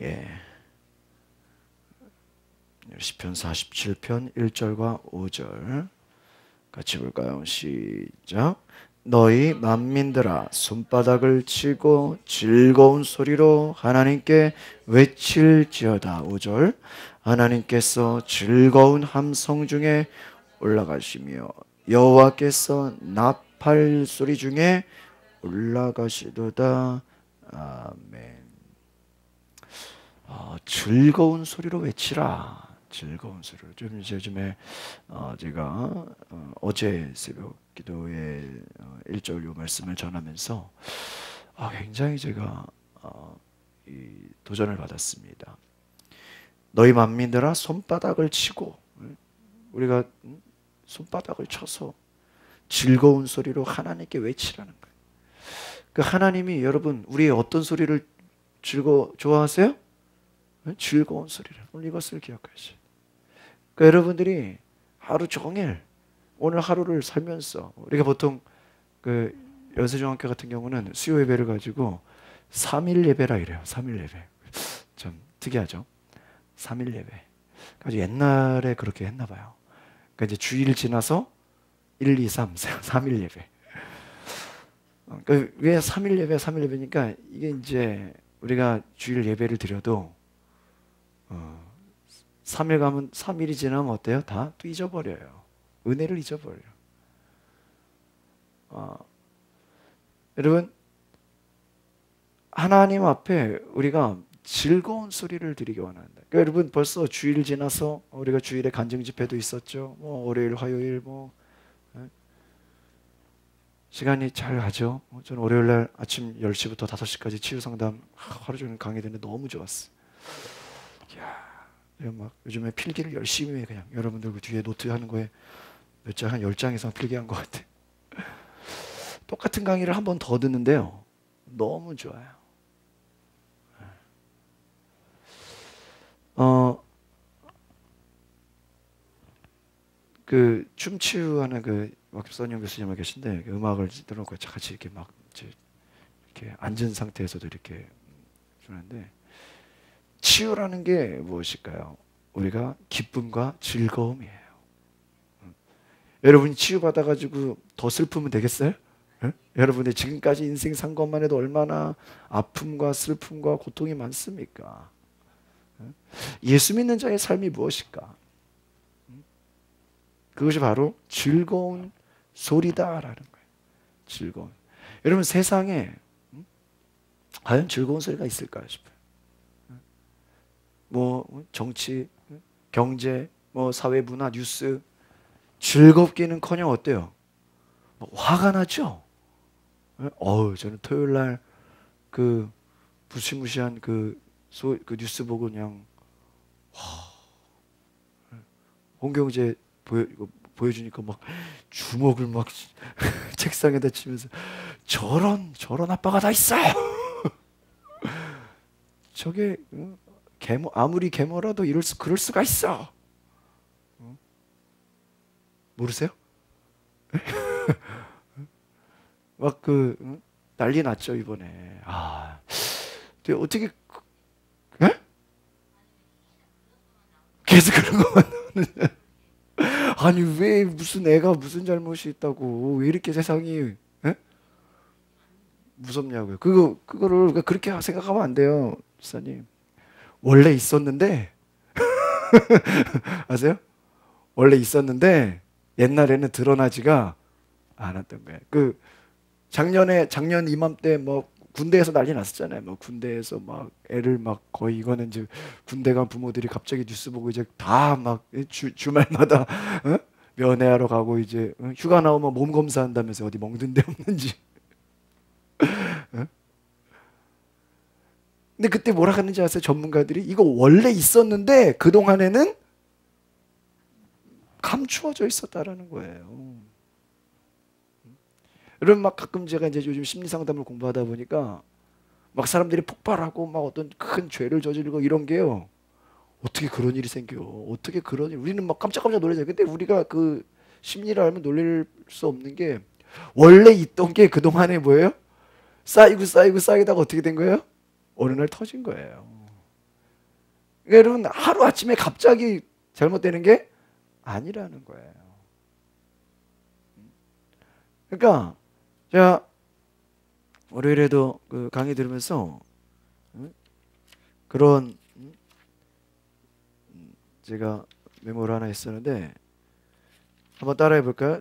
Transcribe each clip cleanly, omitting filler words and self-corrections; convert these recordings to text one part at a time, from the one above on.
예. 시편 47편 1절과 5절 같이 볼까요? 시작. 너희 만민들아 손바닥을 치고 즐거운 소리로 하나님께 외칠지어다. 5절. 하나님께서 즐거운 함성 중에 올라가시며 여호와께서 나팔 소리 중에 올라가시도다. 아멘. 즐거운 소리로 외치라. 즐거운 소리로. 좀 요즘에 제가 어제 새벽 기도에 1절 요 말씀을 전하면서 굉장히 제가 이 도전을 받았습니다. 너희 만민들아 손바닥을 치고, 우리가 손바닥을 쳐서 즐거운 소리로 하나님께 외치라는 거예요. 그 하나님이 여러분 우리의 어떤 소리를 좋아하세요? 즐거운 소리를. 오늘 이것을 기억하시죠. 그러니까 여러분들이 하루 종일 오늘 하루를 살면서, 우리가 보통 그 연세중학교 같은 경우는 수요 예배를 가지고 3일 예배라 이래요. 3일 예배. 좀 특이하죠. 3일 예배. 아주 옛날에 그렇게 했나 봐요. 그러니까 이제 주일 지나서 1, 2, 3, 3일 예배. 그러니까 왜 3일 예배, 3일 예배니까 이게 이제 우리가 주일 예배를 드려도 3일 가면 3일이 지나면 어때요? 다 또 잊어버려요. 은혜를 잊어버려요. 여러분 하나님 앞에 우리가 즐거운 소리를 드리기 원한다. 그러니까 여러분 벌써 주일 지나서 우리가 주일에 간증 집회도 있었죠. 뭐 월요일, 화요일 시간이 잘 가죠. 저는 월요일 날 아침 10시부터 5시까지 치유 상담 하루 종일 강의했는데 너무 좋았어요. 막 요즘에 필기를 열심히 해. 그냥 여러분들 그 뒤에 노트 하는 거에 몇 장, 한 10장 이상 필기한 것 같아. 똑같은 강의를 한 번 더 듣는데요, 너무 좋아요. 그 춤치유하는 그 박선영 교수님이 계신데 그 음악을 들어놓고 같이 이렇게 막 이렇게 앉은 상태에서도 이렇게 주는데, 치유라는 게 무엇일까요? 우리가 기쁨과 즐거움이에요. 여러분이 치유받아가지고 더 슬프면 되겠어요? 여러분의 지금까지 인생 산 것만 해도 얼마나 아픔과 슬픔과 고통이 많습니까? 예수 믿는 자의 삶이 무엇일까? 그것이 바로 즐거운 소리다라는 거예요. 즐거운. 여러분 세상에 과연 즐거운 소리가 있을까 싶어요. 뭐 정치, 경제, 뭐 사회, 문화, 뉴스 즐겁기는커녕 어때요? 화가 나죠. 저는 토요일 날 그 무시무시한 그 뉴스 보고 그냥 홍경재 보여주니까 막 주먹을 막 책상에다 치면서 저런 아빠가 다 있어. 저게 아무리 계모라도 그럴 수가 있어. 모르세요? 막 난리 났죠 이번에. 근데 어떻게 계속 그런 것만 나오는데 아니 왜 무슨 애가 무슨 잘못이 있다고 왜 이렇게 세상이 무섭냐고요. 그거를 그렇게 생각하면 안 돼요, 목사님. 원래 있었는데 아세요? 원래 있었는데 옛날에는 드러나지가 않았던 거예요. 작년 이맘때 뭐 군대에서 난리 났었잖아요. 뭐 군대에서 막 애를 막 거의 이거는 이제 군대 간 부모들이 갑자기 뉴스 보고 이제 다 막 주말마다 면회하러 가고 이제 휴가 나오면 몸 검사한다면서 어디 멍든 데 없는지. 근데 그때 뭐라 하는지 아세요? 전문가들이 이거 원래 있었는데 그동안에는 감추어져 있었다라는 거예요. 여러분 막 가끔 제가 이제 요즘 심리 상담을 공부하다 보니까 막 사람들이 폭발하고 막 어떤 큰 죄를 저지르고 이런 게요. 어떻게 그런 일이 생겨? 어떻게 그런 일? 우리는 막 깜짝깜짝 놀라잖아요. 근데 우리가 그 심리를 알면 놀랄 수 없는 게 원래 있던 게 그동안에 뭐예요? 쌓이다가 어떻게 된 거예요? 어느 날 터진 거예요. 여러분 하루아침에 갑자기 잘못되는 게 아니라는 거예요. 그러니까 제가 월요일에도 그 강의 들으면서 그런 제가 메모를 하나 했었는데 한번 따라해 볼까요?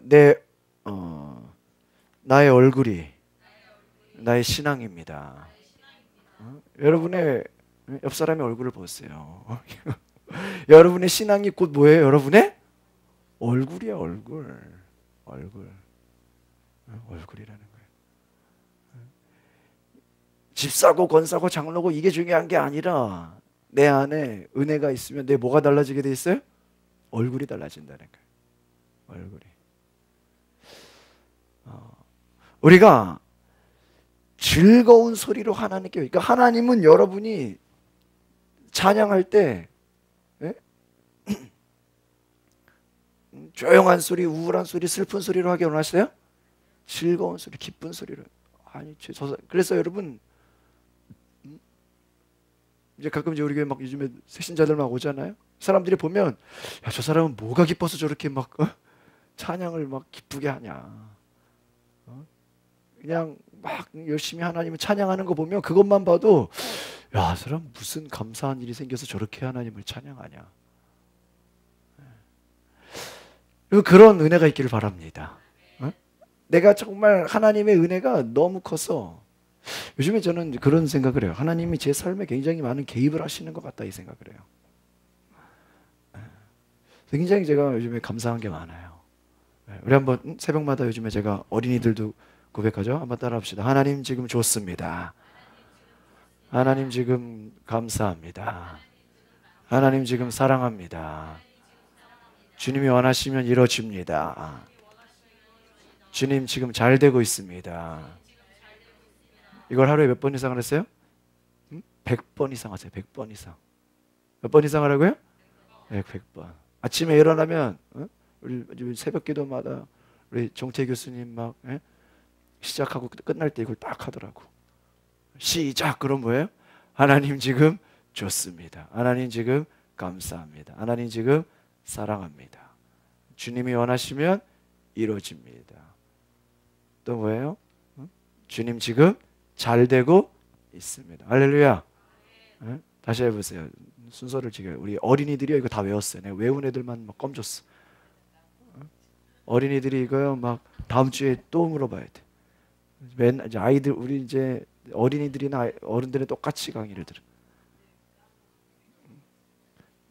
나의 얼굴이 나의 신앙입니다. 여러분의 옆 사람의 얼굴을 보세요. 여러분의 신앙이 곧 뭐예요? 여러분의 얼굴이야, 얼굴이라는 거예요. 집 사고 건 사고 장로고 이게 중요한 게 아니라 내 안에 은혜가 있으면 내 뭐가 달라지게 돼 있어요? 얼굴이 달라진다는 거예요. 얼굴이. 우리가 즐거운 소리로 하나님께, 그러니까 하나님은 여러분이 찬양할 때 조용한 소리, 우울한 소리, 슬픈 소리로 하기 원하세요? 즐거운 소리, 기쁜 소리로. 아니, 그래서 여러분 이제 가끔 이제 우리 교회 막 요즘에 새신자들 막 오잖아요. 사람들이 보면 야, 저 사람은 뭐가 기뻐서 저렇게 막 찬양을 막 기쁘게 하냐. 그냥 막 열심히 하나님을 찬양하는 거 보면 그것만 봐도 야, 저 사람 무슨 감사한 일이 생겨서 저렇게 하나님을 찬양하냐. 그런 은혜가 있기를 바랍니다. 내가 정말 하나님의 은혜가 너무 커서 요즘에 저는 그런 생각을 해요. 하나님이 제 삶에 굉장히 많은 개입을 하시는 것 같다 이 생각을 해요. 굉장히 제가 요즘에 감사한 게 많아요. 우리 한번 새벽마다 요즘에 제가 어린이들도 고백하죠. 한번 따라합시다. 하나님 지금 좋습니다. 하나님 지금 감사합니다. 하나님 지금 사랑합니다. 주님이 원하시면 이루어집니다. 주님 지금 잘 되고 있습니다. 이걸 하루에 몇 번 이상 했어요? 100번 이상 하세요. 100번 이상. 몇 번 이상 하라고요? 100번. 아침에 일어나면 우리 새벽 기도마다 우리 정태 교수님 막 시작하고 끝날 때 이걸 딱 하더라고. 시작. 그럼 뭐예요? 하나님 지금 좋습니다. 하나님 지금 감사합니다. 하나님 지금 사랑합니다. 주님이 원하시면 이루어집니다. 또 뭐예요? 주님 지금 잘 되고 있습니다. 할렐루야. 다시 해보세요. 순서를 지켜요. 우리 어린이들이 이거 다 외웠어요. 내가 외운 애들만 막 껌줬어. 어린이들이 이거요 막 다음 주에 또 물어봐야 돼. 맨 이제 아이들 우리 이제 어린이들이나 어른들은 똑같이 강의를 들어.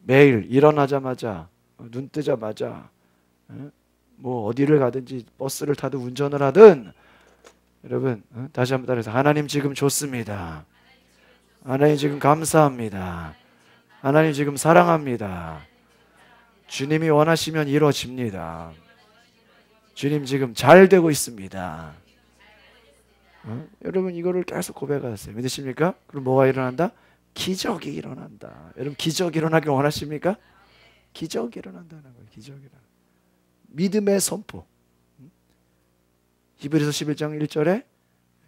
매일 일어나자마자 눈 뜨자마자 뭐 어디를 가든지 버스를 타든 운전을 하든 여러분 다시 한번 따라해서 하나님 지금 좋습니다. 하나님 지금 감사합니다. 하나님 지금 사랑합니다. 주님이 원하시면 이루어집니다. 주님 지금 잘 되고 있습니다. 여러분 이거를 계속 고백하세요. 믿으십니까? 그럼 뭐가 일어난다? 기적이 일어난다. 여러분 기적이 일어나길 원하십니까? 기적이 일어난다는 거예요. 기적이 일어난다. 믿음의 선포. 히브리서 11장 1절에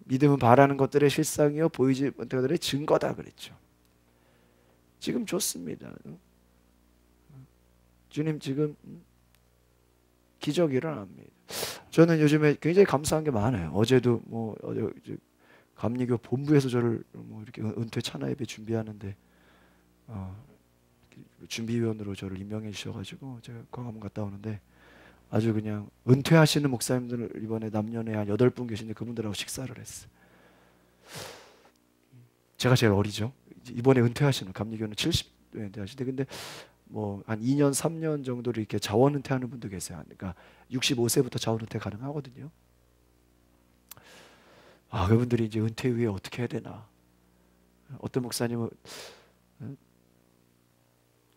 믿음은 바라는 것들의 실상이요 보이지 못하는 것들의 증거다 그랬죠. 지금 좋습니다. 주님 지금 기적이 일어납니다. 저는 요즘에 굉장히 감사한 게 많아요. 어제도 뭐 감리교 본부에서 저를 뭐 이렇게 은퇴 찬화 예배 준비하는데 준비위원으로 저를 임명해 주셔가지고 제가 광화문 갔다 오는데 아주 그냥 은퇴하시는 목사님들 이번에 남녀네 한 8분 계신데 그분들하고 식사를 했어요. 제가 제일 어리죠. 이번에 은퇴하시는 감리교는 70대 은퇴하시는데 근데 뭐 한 2년 3년 정도를 이렇게 자원 은퇴하는 분도 계세요. 그러니까 65세부터 자원 은퇴 가능하거든요. 그분들이 이제 은퇴 후에 어떻게 해야 되나. 어떤 목사님은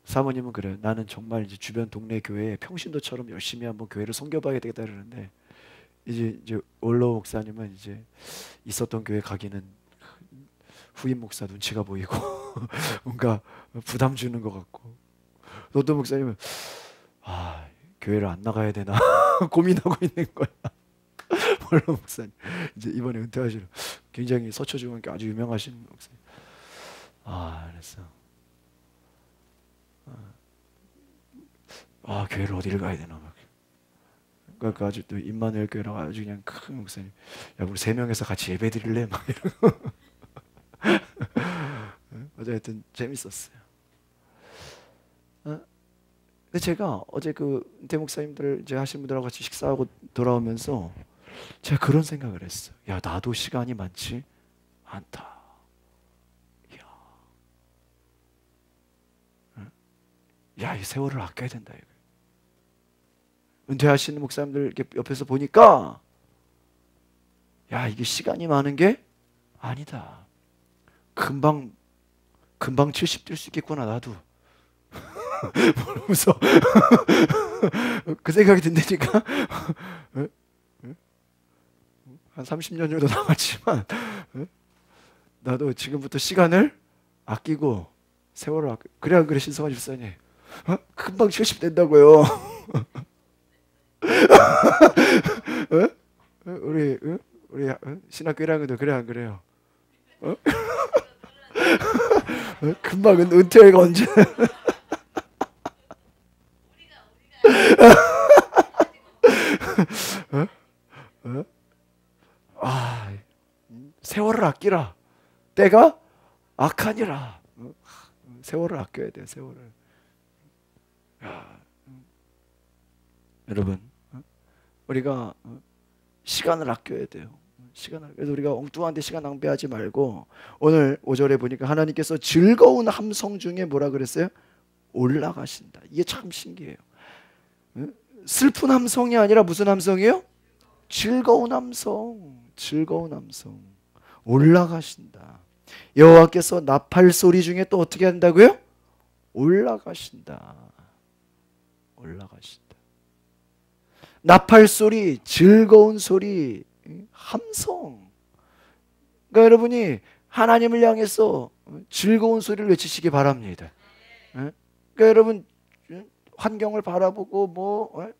사모님은 그래요. 나는 정말 이제 주변 동네 교회에 평신도처럼 열심히 한번 교회를 섬겨봐야 되겠다 그러는데 이제 올로 목사님은 이제 있었던 교회 가기는 후임 목사 눈치가 보이고 뭔가 부담 주는 것 같고 어떤 목사님은 교회를 안 나가야 되나 고민하고 있는 거야. 올로 목사님 이제 이번에 은퇴하시는 굉장히 서초중앙교 아주 유명하신 목사님. 그랬어. 아, 교회를 어디를 가야 되나 막. 그러니까 아주 또 임마누엘 교회라고 아주 그냥 큰 목사님, 야 우리 3명에서 같이 예배 드릴래? 막 이러고. 어쨌든 재밌었어요. 근데 제가 어제 그 대목사님들 이제 하신 분들하고 같이 식사하고 돌아오면서 제가 그런 생각을 했어요. 야, 나도 시간이 많지 않다. 야, 이 세월을 아껴야 된다. 이거. 은퇴하시는 목사님들 이렇게 옆에서 보니까 야, 이게 시간이 많은 게 아니다. 금방 70 될 수 있겠구나 나도. 모르면서 그 생각이 든다니까. 한 30년 정도 남았지만 나도 지금부터 시간을 아끼고 세월을 아끼고. 그래야 그래 신성한 집사님. 금방 70 된다고요. 우리 신학교 1학년도 그래 안 그래요? 금방 은퇴가 언제? 아, 세월을 아끼라. 때가 악하니라. 세월을 아껴야 돼요. 세월을. 야, 여러분, 우리가 시간을 아껴야 돼요. 그래서 우리가 엉뚱한 데 시간 낭비하지 말고, 오늘 5절에 보니까 하나님께서 즐거운 함성 중에 뭐라 그랬어요? 올라가신다. 이게 참 신기해요. 슬픈 함성이 아니라 무슨 함성이에요? 즐거운 함성. 즐거운 함성. 올라가신다. 여호와께서 나팔 소리 중에 또 어떻게 한다고요? 올라가신다. 올라가신다. 나팔 소리, 즐거운 소리, 함성. 그러니까 여러분이 하나님을 향해서 즐거운 소리를 외치시기 바랍니다. 그러니까 여러분 환경을 바라보고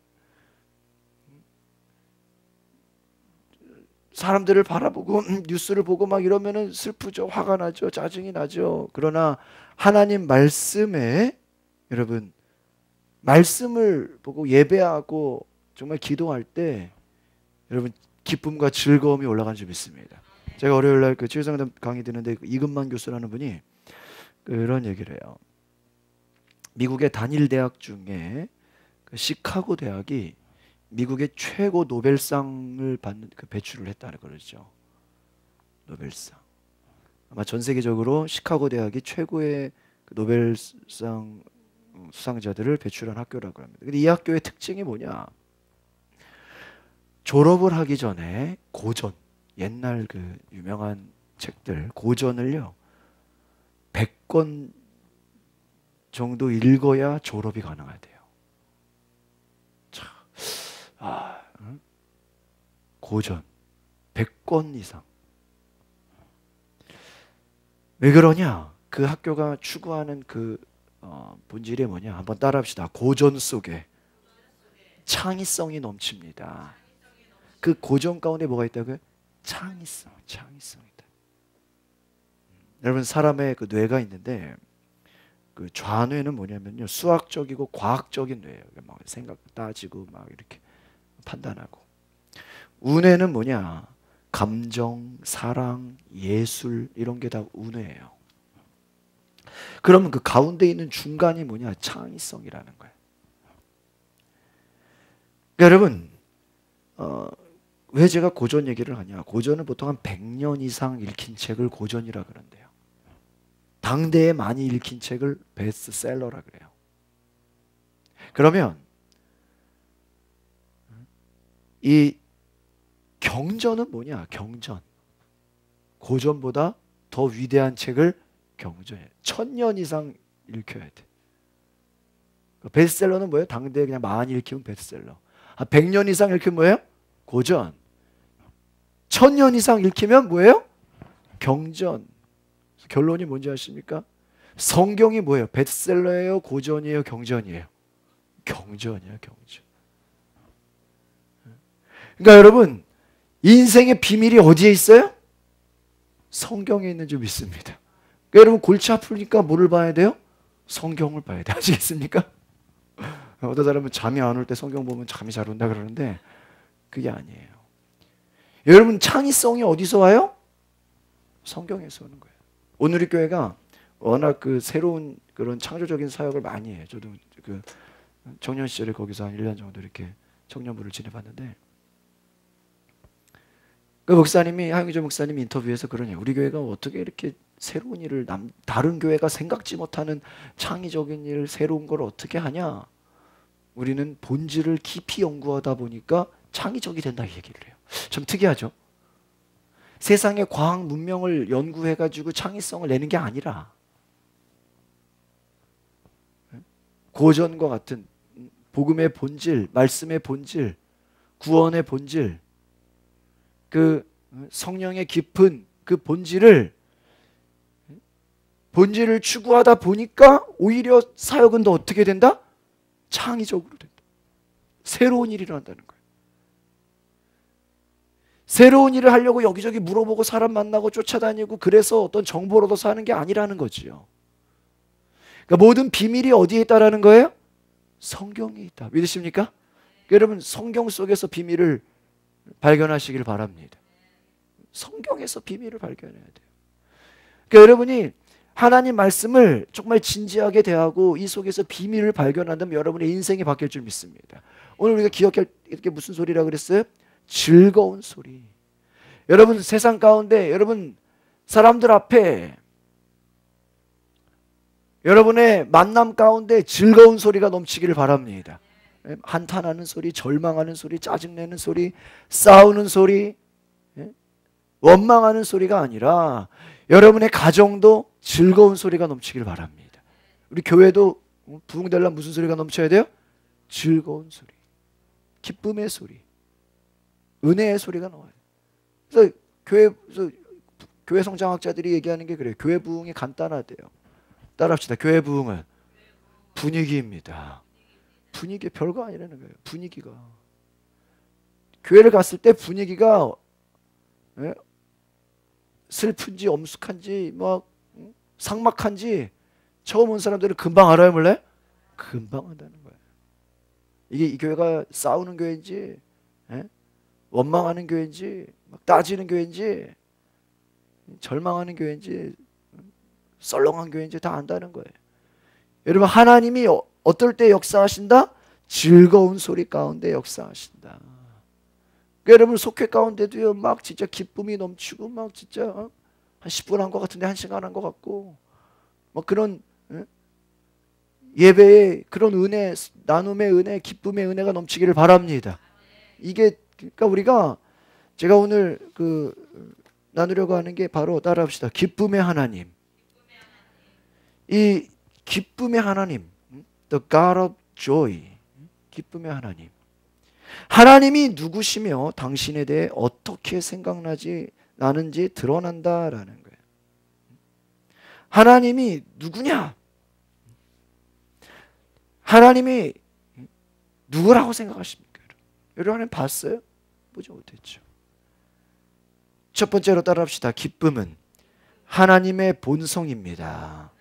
사람들을 바라보고 뉴스를 보고 막 이러면은 슬프죠. 화가 나죠. 짜증이 나죠. 그러나 하나님 말씀에 여러분 말씀을 보고 예배하고 정말 기도할 때 여러분 기쁨과 즐거움이 올라가는 줄 믿습니다. 제가 월요일 날 그 치유상담 강의 듣는데 이근만 교수라는 분이 그런 얘기를 해요. 미국의 단일 대학 중에 그 시카고 대학이 미국의 최고 노벨상을 받는 그 배출을 했다는 거죠. 노벨상. 아마 전 세계적으로 시카고 대학이 최고의 그 노벨상 수상자들을 배출한 학교라고 합니다. 근데 이 학교의 특징이 뭐냐? 졸업을 하기 전에 고전, 옛날 그 유명한 책들 고전을요 100권 정도 읽어야 졸업이 가능하대요. 고전 100권 이상. 왜 그러냐? 그 학교가 추구하는 그 본질이 뭐냐? 한번 따라합시다. 고전 속에 창의성이 넘칩니다. 그 고전 가운데 뭐가 있다고요? 창의성이다. 여러분 사람의 그 뇌가 있는데 그 좌뇌는 뭐냐면요 수학적이고 과학적인 뇌예요. 막 생각 따지고 막 이렇게 판단하고. 우뇌는 뭐냐? 감정, 사랑, 예술 이런 게 다 우뇌예요. 그러면 그 가운데 있는 중간이 뭐냐? 창의성이라는 거예요. 그러니까 여러분 왜 제가 고전 얘기를 하냐? 고전은 보통 한 100년 이상 읽힌 책을 고전이라 그런대요. 당대에 많이 읽힌 책을 베스트셀러라 그래요. 그러면 이 경전은 뭐냐? 경전. 고전보다 더 위대한 책을 경전해. 1000년 이상 읽혀야 돼. 베스트셀러는 뭐예요? 당대에 그냥 많이 읽히면 베스트셀러. 100년 이상 읽히면 뭐예요? 고전. 1000년 이상 읽히면 뭐예요? 경전. 결론이 뭔지 아십니까? 성경이 뭐예요? 베스트셀러예요? 고전이에요? 경전이에요? 경전이에요, 경전. 그러니까 여러분 인생의 비밀이 어디에 있어요? 성경에 있는 줄 믿습니다. 그러니까 여러분 골치 아프니까 뭐를 봐야 돼요? 성경을 봐야 돼. 아시겠습니까? 어떤 사람은 잠이 안 올 때 성경 보면 잠이 잘 온다 그러는데 그게 아니에요. 여러분, 창의성이 어디서 와요? 성경에서 오는 거예요. 오늘 우리 교회가 워낙 그 새로운 그런 창조적인 사역을 많이 해요. 저도 그 청년 시절에 거기서 한 1년 정도 이렇게 청년부를 지내봤는데, 그 목사님이, 하영조 목사님이 인터뷰에서 그러냐, 우리 교회가 어떻게 이렇게 새로운 일을 다른 교회가 생각지 못하는 창의적인 일, 새로운 걸 어떻게 하냐? 우리는 본질을 깊이 연구하다 보니까 창의적이 된다, 이 얘기를 해요. 좀 특이하죠? 세상의 과학 문명을 연구해가지고 창의성을 내는 게 아니라 고전과 같은 복음의 본질, 말씀의 본질, 구원의 본질, 그 성령의 깊은 그 본질을 추구하다 보니까 오히려 사역은 더 어떻게 된다? 창의적으로 된다. 새로운 일이 일어난다는 거예요. 새로운 일을 하려고 여기저기 물어보고 사람 만나고 쫓아다니고 그래서 어떤 정보를 얻어서 하는 게 아니라는 거지요. 그러니까 모든 비밀이 어디에 있다라는 거예요? 성경에 있다. 믿으십니까? 여러분, 성경 속에서 비밀을 발견하시길 바랍니다. 성경에서 비밀을 발견해야 돼요. 그러니까 여러분이 하나님 말씀을 정말 진지하게 대하고 이 속에서 비밀을 발견한다면 여러분의 인생이 바뀔 줄 믿습니다. 오늘 우리가 기억할 게 무슨 소리라고 그랬어요? 즐거운 소리. 여러분, 세상 가운데 여러분 사람들 앞에 여러분의 만남 가운데 즐거운 소리가 넘치기를 바랍니다. 한탄하는 소리, 절망하는 소리, 짜증내는 소리, 싸우는 소리, 원망하는 소리가 아니라 여러분의 가정도 즐거운 소리가 넘치기를 바랍니다. 우리 교회도 부흥되려면 무슨 소리가 넘쳐야 돼요? 즐거운 소리, 기쁨의 소리, 은혜의 소리가 나와요. 그래서 교회 성장학자들이 얘기하는 게 그래요. 교회 부흥이 간단하대요. 따라합시다. 교회 부흥은 분위기입니다. 분위기 별거 아니라는 거예요. 분위기가. 교회를 갔을 때 분위기가 슬픈지 엄숙한지 막 삭막한지 처음 온 사람들은 금방 알아요, 몰래? 금방 안다는 거예요. 이게 이 교회가 싸우는 교회인지 원망하는 교회인지 막 따지는 교회인지 절망하는 교회인지 썰렁한 교회인지 다 안다는 거예요. 여러분, 하나님이 어떨 때 역사하신다? 즐거운 소리 가운데 역사하신다. 그러니까 여러분, 속회 가운데도요, 막 진짜 기쁨이 넘치고 막 진짜 한 10분 한 것 같은데 1시간 한 것 같고 막 그런 예배에 그런 은혜, 나눔의 은혜, 기쁨의 은혜가 넘치기를 바랍니다. 이게 그러니까 우리가 제가 오늘 나누려고 하는 게 바로 따라합시다. 기쁨의 하나님. 이 기쁨의 하나님, The God of Joy, 기쁨의 하나님. 하나님이 누구시며 당신에 대해 어떻게 나는지 드러난다라는 거예요. 하나님이 누구냐? 하나님이 누구라고 생각하십니까? 여러분, 하나님 봤어요? 보지 못했죠. 첫 번째로 따라합시다. 기쁨은 하나님의 본성입니다.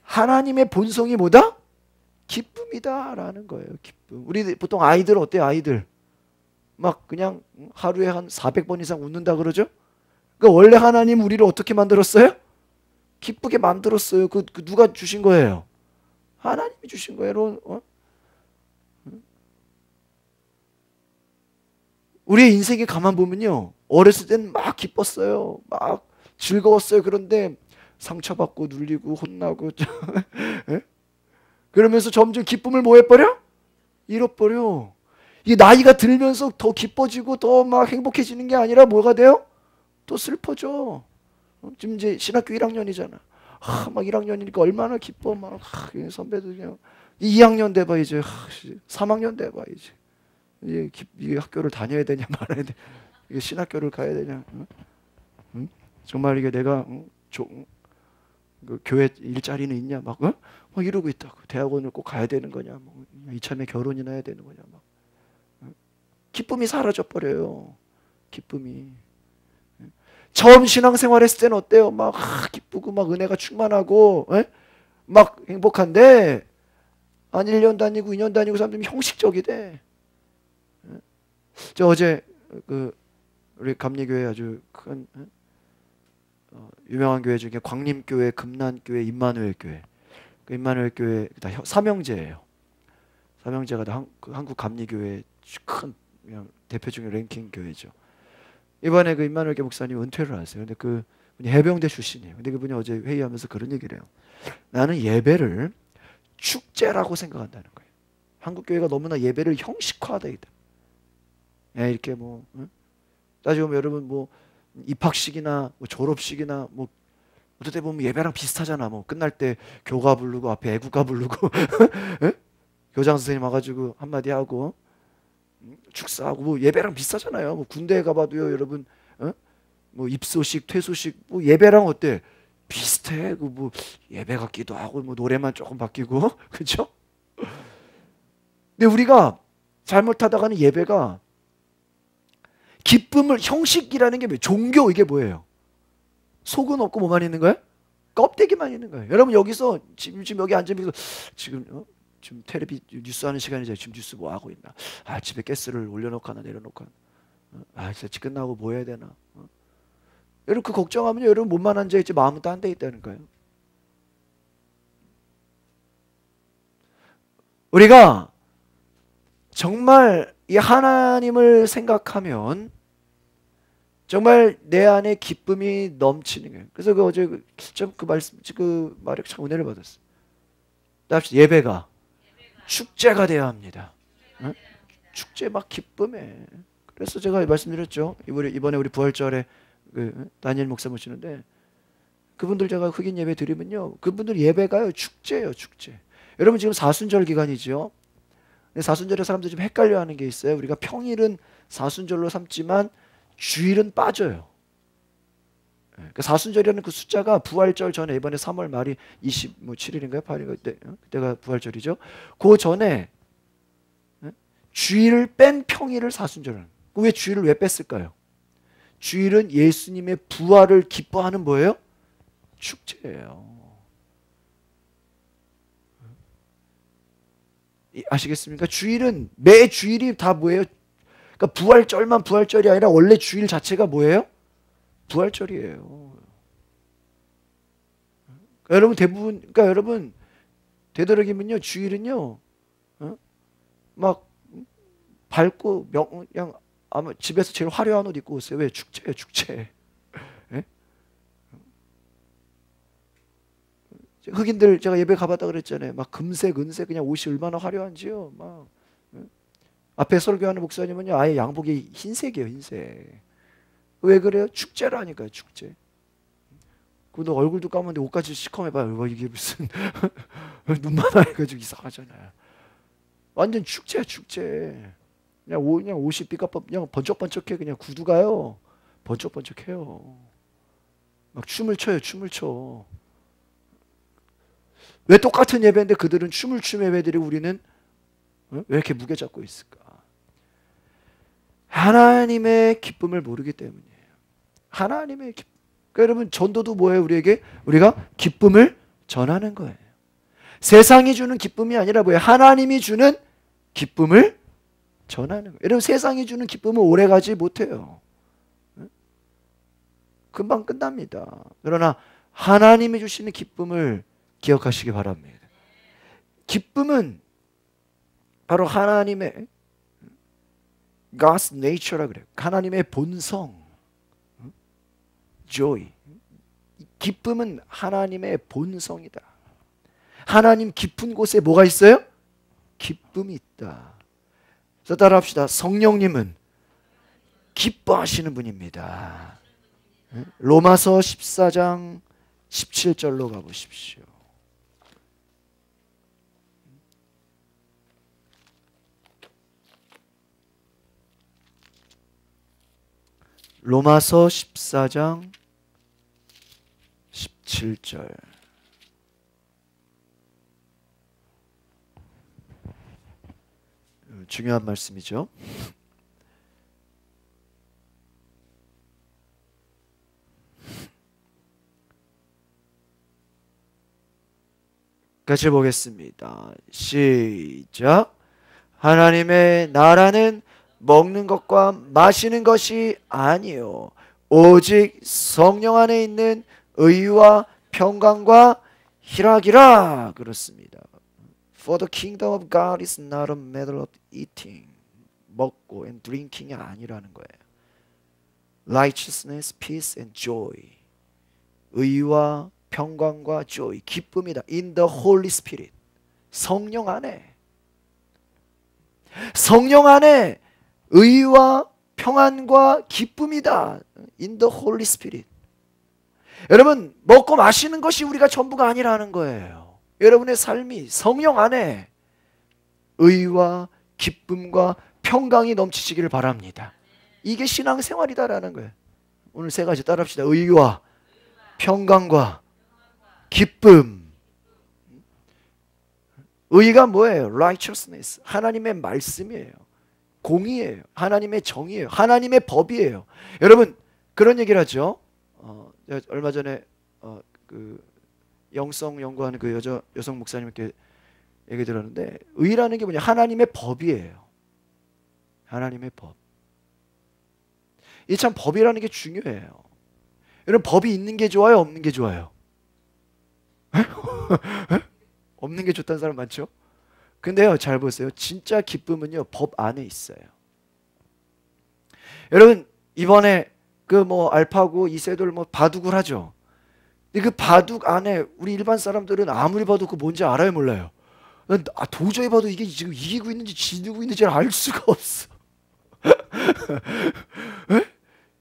하나님의 본성이 뭐다? 기쁨이다라는 거예요. 기쁨. 우리 보통 아이들 어때요? 아이들 막 그냥 하루에 한 400번 이상 웃는다 그러죠? 그러니까 원래 하나님 우리를 어떻게 만들었어요? 기쁘게 만들었어요. 그 누가 주신 거예요? 하나님이 주신 거예요. 우리의 인생에 가만 보면요, 어렸을 때는 막 기뻤어요. 막 즐거웠어요. 그런데 상처받고 눌리고 혼나고 그러면서 점점 기쁨을 뭐 해버려? 잃어버려. 이게 나이가 들면서 더 기뻐지고 더 막 행복해지는 게 아니라 뭐가 돼요? 또 슬퍼져. 지금 이제 신학교 1학년이잖아. 막 1학년이니까 얼마나 기뻐. 막 선배들 그냥 2학년 돼봐 이제. 3학년 돼봐 이제. 이게 학교를 다녀야 되냐 말아야 돼. 이게 신학교를 가야 되냐. 응? 정말 이게 내가 그 교회 일자리는 있냐 막 이러고 있다고. 대학원을 꼭 가야 되는 거냐, 뭐 이참에 결혼이나 해야 되는 거냐 막. 기쁨이 사라져 버려요. 기쁨이. 처음 신앙생활 했을 때는 어때요? 막 기쁘고 막 은혜가 충만하고 막 행복한데 한 1년 다니고 2년 다니고 사람들이 형식적이 돼. 저 어제 그 우리 감리교회 아주 큰 유명한 교회 중에 광림교회, 금난교회, 임마누엘교회. 그 임마누엘교회 다 삼형제예요. 삼형제가 다 한국 감리교회 큰 그냥 대표적인 랭킹 교회죠. 이번에 그 임마누엘교회 목사님 은퇴를 하세요. 근데 그 분이 해병대 출신이에요. 근데 그분이 어제 회의하면서 그런 얘기를 해요. 나는 예배를 축제라고 생각한다는 거예요. 한국 교회가 너무나 예배를 형식화되어 있다. 이렇게 뭐 따지고 보면 여러분 뭐 입학식이나 뭐 졸업식이나 뭐 어떨 때 보면 예배랑 비슷하잖아. 뭐 끝날 때 교가 부르고 앞에 애국가 부르고 교장 선생님 와가지고 한마디 하고 축사하고 뭐 예배랑 비슷하잖아요. 뭐 군대에 가봐도요, 여러분 뭐 입소식, 퇴소식 뭐 예배랑 어때? 비슷해. 그 뭐 예배 같기도 하고 뭐 노래만 조금 바뀌고 그렇죠? 근데 우리가 잘못하다가는 예배가 기쁨을 형식이라는 게 뭐예요? 종교 이게 뭐예요? 속은 없고 뭐만 있는 거예요? 껍데기만 있는 거예요. 여러분 여기서 지금 여기 앉으면서 지금 텔레비 뉴스 하는 시간이죠. 지금 뉴스 뭐 하고 있나? 집에 가스를 올려놓고 하나 내려놓고 하나. 세치 끝나고 뭐 해야 되나? 여러분 그 걱정하면 여러분 몸만 앉아있지 마음은 딴 데 있다는 거예요. 우리가 정말 이 하나님을 생각하면 정말 내 안에 기쁨이 넘치는 거예요. 그래서 그 어제 그 말씀 그 말에 참 은혜를 받았어요. 예배가 축제가 되어야 합니다. 축제 막 기쁨에. 그래서 제가 말씀드렸죠. 이번에 우리 부활절에 그 다니엘 목사 모시는데 그분들 제가 흑인 예배 드리면요, 그분들 예배가요 축제예요, 축제. 여러분 지금 사순절 기간이죠. 사순절에 사람들이 좀 헷갈려하는 게 있어요. 우리가 평일은 사순절로 삼지만 주일은 빠져요. 그러니까 사순절이라는 그 숫자가 부활절 전에 이번에 3월 말이 27일인가요? 8일인가요? 그때가 부활절이죠. 그 전에 주일을 뺀 평일을 사순절을. 왜 주일을 왜 뺐을까요? 주일은 예수님의 부활을 기뻐하는 뭐예요? 축제예요. 아시겠습니까? 주일은 매 주일이 다 뭐예요? 그러니까 부활절만 부활절이 아니라 원래 주일 자체가 뭐예요? 부활절이에요. 그러니까 여러분 대부분, 그러니까 여러분 되도록이면요 주일은요 막 밝고 그냥 아마 집에서 제일 화려한 옷 입고 오세요. 왜? 축제예요, 축제. 예? 흑인들 제가 예배 가봤다 그랬잖아요. 막 금색, 은색 그냥 옷이 얼마나 화려한지요. 막 앞에 설교하는 목사님은요 아예 양복이 흰색이에요, 흰색. 왜 그래요? 축제라니까요, 축제. 그너 얼굴도 까만데 옷까지 시커매봐요. 이게 무슨 눈만 해가지고 이상하잖아요. 완전 축제야, 축제. 그냥 옷이 삐까뻔 그냥 번쩍번쩍해. 그냥 구두가요 번쩍번쩍해요. 막 춤을 춰요, 춤을 춰. 왜 똑같은 예배인데 그들은 춤을 추며 예배드리고 우리는 왜 이렇게 무게 잡고 있을까? 하나님의 기쁨을 모르기 때문이에요. 하나님의 기쁨. 그러니까 여러분 전도도 뭐예요? 우리가 기쁨을 전하는 거예요. 세상이 주는 기쁨이 아니라 뭐예요? 하나님이 주는 기쁨을 전하는 거예요. 여러분 세상이 주는 기쁨은 오래가지 못해요. 금방 끝납니다. 그러나 하나님이 주시는 기쁨을 기억하시기 바랍니다. 기쁨은 바로 하나님의 God's nature라 그래요. 하나님의 본성. joy. 기쁨은 하나님의 본성이다. 하나님 깊은 곳에 뭐가 있어요? 기쁨이 있다. 그래서 따라합시다. 성령님은 기뻐하시는 분입니다. 로마서 14장 17절로 가보십시오. 로마서 14장 17절. 중요한 말씀이죠. 같이 보겠습니다. 시작. 하나님의 나라는 먹는 것과 마시는 것이 아니요 오직 성령 안에 있는 의와 평강과 희락이라. 그렇습니다. For the kingdom of God is not a matter of eating, 먹고 and drinking이 아니라는 거예요. Righteousness, peace and joy, 의와 평강과 joy, 기쁨이다. In the Holy Spirit, 성령 안에, 성령 안에 의와 평안과 기쁨이다. In the Holy Spirit. 여러분, 먹고 마시는 것이 우리가 전부가 아니라는 거예요. 여러분의 삶이 성령 안에 의와 기쁨과 평강이 넘치시기를 바랍니다. 이게 신앙생활이다라는 거예요. 오늘 세 가지 따라합시다. 의와 평강과 기쁨. 의가 뭐예요? righteousness. 하나님의 말씀이에요. 공의예요. 하나님의 정의예요. 하나님의 법이에요. 여러분, 그런 얘기를 하죠. 얼마 전에 그 영성 연구하는 그 여성 목사님께 얘기 들었는데, 의라는 게 뭐냐? 하나님의 법이에요. 하나님의 법. 이 참 법이라는 게 중요해요. 여러분, 법이 있는 게 좋아요? 없는 게 좋아요? 없는 게 좋다는 사람 많죠? 근데요, 잘 보세요. 진짜 기쁨은요, 법 안에 있어요. 여러분, 이번에 그 뭐 알파고 이세돌 뭐 바둑을 하죠. 근데 그 바둑 안에 우리 일반 사람들은 아무리 봐도 그 뭔지 알아요, 몰라요? 도저히 봐도 이게 지금 이기고 있는지 지고 있는지를 알 수가 없어.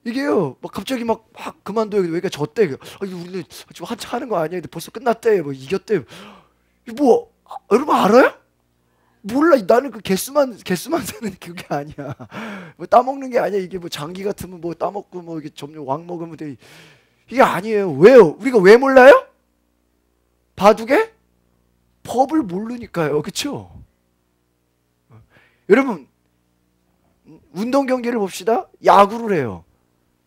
이게요, 막 갑자기 막 그만둬요. 그러니까 졌대. 우리는 지금 한참 하는 거 아니야? 근데 벌써 끝났대. 뭐 이겼대. 뭐 여러분 알아요? 몰라. 나는 그 개수만 세는 그게 아니야. 뭐 따먹는 게 아니야. 이게 뭐 장기 같으면 뭐 따먹고 뭐 이게 점점 왕 먹으면 돼. 이게 아니에요. 왜요? 우리가 왜 몰라요? 바둑에 법을 모르니까요. 그렇죠? 여러분, 운동 경기를 봅시다. 야구를 해요.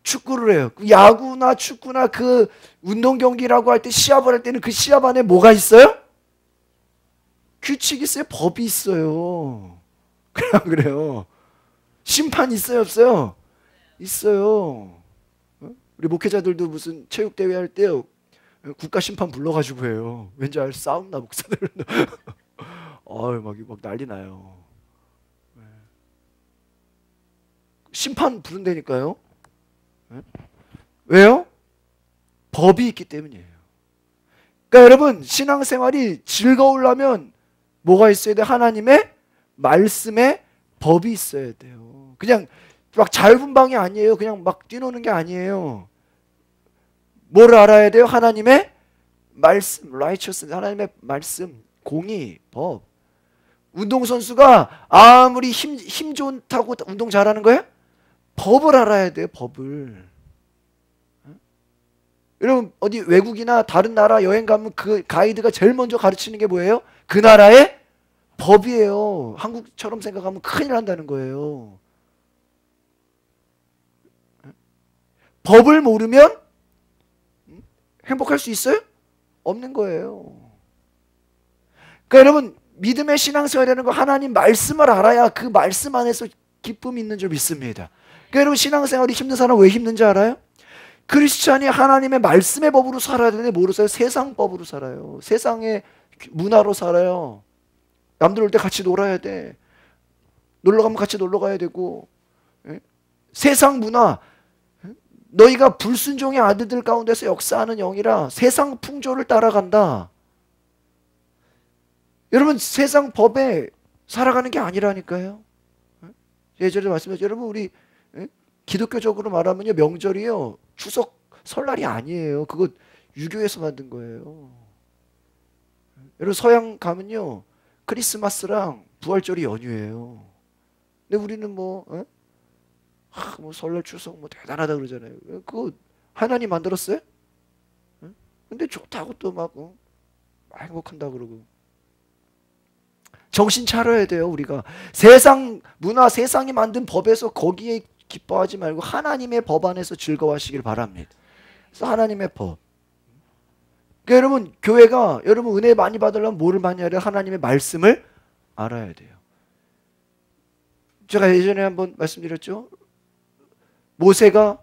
축구를 해요. 야구나 축구나 그 운동 경기라고 할 때, 시합을 할 때는 그 시합 안에 뭐가 있어요? 규칙이 있어요. 법이 있어요. 그래요. 심판이 있어요, 없어요? 있어요. 우리 목회자들도 무슨 체육대회 할 때요, 국가 심판 불러가지고 해요. 왠지 싸움나 목사들은. 막 난리 나요. 심판 부른다니까요. 왜요? 법이 있기 때문이에요. 그러니까 여러분, 신앙생활이 즐거우려면 뭐가 있어야 돼? 하나님의 말씀에 법이 있어야 돼요. 그냥 막 자유분방이 아니에요. 그냥 막 뛰노는 게 아니에요. 뭘 알아야 돼요? 하나님의 말씀, righteousness, 하나님의 말씀, 공의, 법. 운동선수가 아무리 힘 좋다고 운동 잘하는 거예요? 법을 알아야 돼요. 법을. 여러분, 어디 외국이나 다른 나라 여행 가면 그 가이드가 제일 먼저 가르치는 게 뭐예요? 그 나라의 법이에요. 한국처럼 생각하면 큰일 난다는 거예요. 법을 모르면 행복할 수 있어요? 없는 거예요. 그러니까 여러분, 믿음의 신앙생활이라는 거, 하나님 말씀을 알아야 그 말씀 안에서 기쁨이 있는 줄 믿습니다. 그러니까 여러분, 신앙생활이 힘든 사람 왜 힘든지 알아요? 크리스찬이 하나님의 말씀의 법으로 살아야 되는데 뭐로 살아요? 세상 법으로 살아요. 세상의 문화로 살아요. 남들 올 때 같이 놀아야 돼. 놀러 가면 같이 놀러 가야 되고. 세상 문화, 너희가 불순종의 아들들 가운데서 역사하는 영이라 세상 풍조를 따라간다. 여러분, 세상 법에 살아가는 게 아니라니까요. 예전에 말씀드렸죠. 여러분, 우리 기독교적으로 말하면요, 명절이요, 추석, 설날이 아니에요. 그거 유교에서 만든 거예요. 여러분, 서양 가면요, 크리스마스랑 부활절이 연휴예요. 근데 우리는 뭐 설날, 추석 뭐 대단하다 그러잖아요. 그거 하나님 만들었어요? 근데 좋다고 또 막 행복한다 그러고. 정신 차려야 돼요. 우리가 세상 문화, 세상이 만든 법에서 거기에 기뻐하지 말고 하나님의 법 안에서 즐거워하시길 바랍니다. 그래서 하나님의 법, 그러니까 여러분, 교회가 여러분 은혜 많이 받으려면 뭐를 많이 알아야? 하나님의 말씀을 알아야 돼요. 제가 예전에 한번 말씀드렸죠. 모세가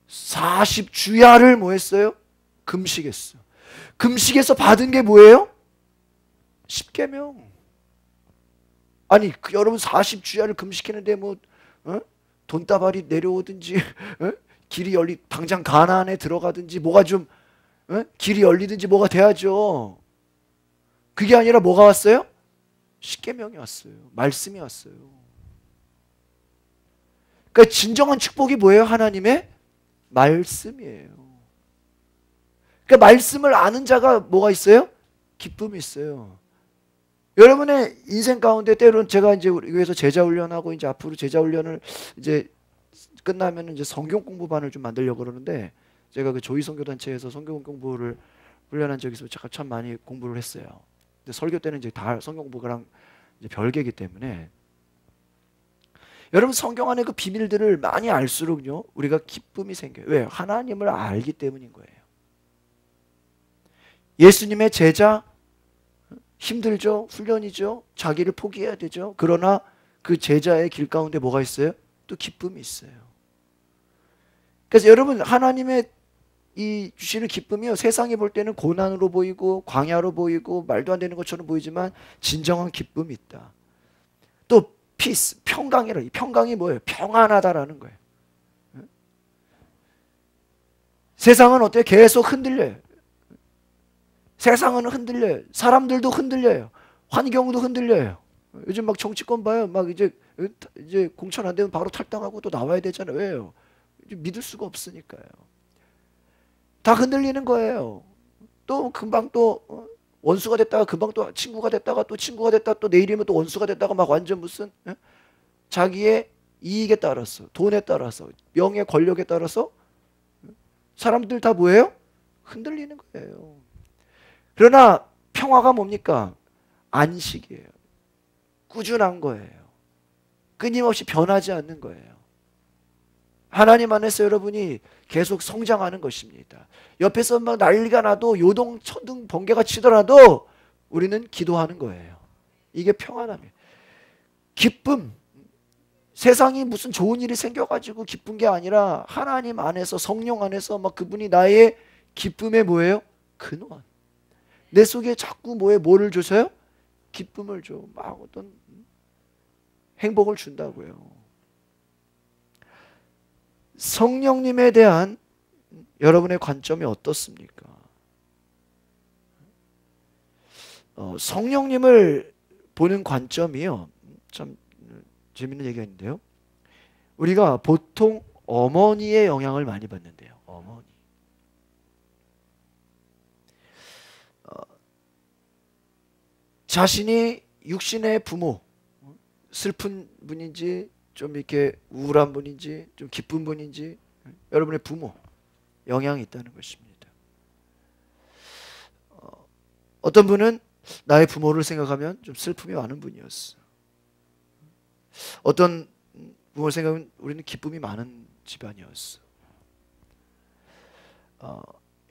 40주야를 뭐 했어요? 금식했어. 금식에서 받은 게 뭐예요? 십계명. 아니 여러분 40주야를 금식했는데 뭐 돈다발이 내려오든지 길이 열리 당장 가나안에 들어가든지 뭐가 좀 길이 열리든지 뭐가 돼야죠. 그게 아니라 뭐가 왔어요? 십계명이 왔어요. 말씀이 왔어요. 그러니까 진정한 축복이 뭐예요? 하나님의 말씀이에요. 그러니까 말씀을 아는 자가 뭐가 있어요? 기쁨이 있어요. 여러분의 인생 가운데 때로는 제가 이제 우리 교회에서 제자 훈련하고 이제 앞으로 제자 훈련을 이제 끝나면 이제 성경 공부반을 좀 만들려고 그러는데, 제가 그 조이 선교단체에서 성경 공부를 훈련한 적이 있어서 참 많이 공부를 했어요. 근데 설교 때는 이제 다 성경 공부랑 이제 별개이기 때문에 여러분 성경 안에 그 비밀들을 많이 알수록요 우리가 기쁨이 생겨요. 왜? 하나님을 알기 때문인 거예요. 예수님의 제자 힘들죠. 훈련이죠. 자기를 포기해야 되죠. 그러나 그 제자의 길 가운데 뭐가 있어요? 또 기쁨이 있어요. 그래서 여러분 하나님의 이 주시는 기쁨이요 세상이 볼 때는 고난으로 보이고 광야로 보이고 말도 안 되는 것처럼 보이지만 진정한 기쁨이 있다. 또 피스, 평강이라. 이 평강이 뭐예요? 평안하다라는 거예요. 세상은 어때요? 계속 흔들려요. 세상은 흔들려요. 사람들도 흔들려요. 환경도 흔들려요. 요즘 막 정치권 봐요. 막 이제 공천 안 되면 바로 탈당하고 또 나와야 되잖아요. 왜요? 믿을 수가 없으니까요. 다 흔들리는 거예요. 또 금방 또 원수가 됐다가 금방 또 친구가 됐다가 또 친구가 됐다가 또 내일이면 또 원수가 됐다가 막 완전 무슨 자기의 이익에 따라서 돈에 따라서 명예 권력에 따라서 사람들 다 뭐예요? 흔들리는 거예요. 그러나 평화가 뭡니까? 안식이에요. 꾸준한 거예요. 끊임없이 변하지 않는 거예요. 하나님 안에서 여러분이 계속 성장하는 것입니다. 옆에서 막 난리가 나도 요동 천둥 번개가 치더라도 우리는 기도하는 거예요. 이게 평안함이에요. 기쁨. 세상이 무슨 좋은 일이 생겨가지고 기쁜 게 아니라 하나님 안에서 성령 안에서 막 그분이 나의 기쁨의 뭐예요? 근원. 내 속에 자꾸 뭐를 주세요? 기쁨을 줘. 막 어떤 행복을 준다고요. 성령님에 대한 여러분의 관점이 어떻습니까? 성령님을 보는 관점이요. 참 재밌는 얘기가 있는데요. 우리가 보통 어머니의 영향을 많이 받는데요. 어머니. 자신이 육신의 부모, 슬픈 분인지 좀 이렇게 우울한 분인지 좀 기쁜 분인지 여러분의 부모 영향이 있다는 것입니다. 어떤 분은 나의 부모를 생각하면 좀 슬픔이 많은 분이었어. 어떤 부모를 생각하면 우리는 기쁨이 많은 집안이었어.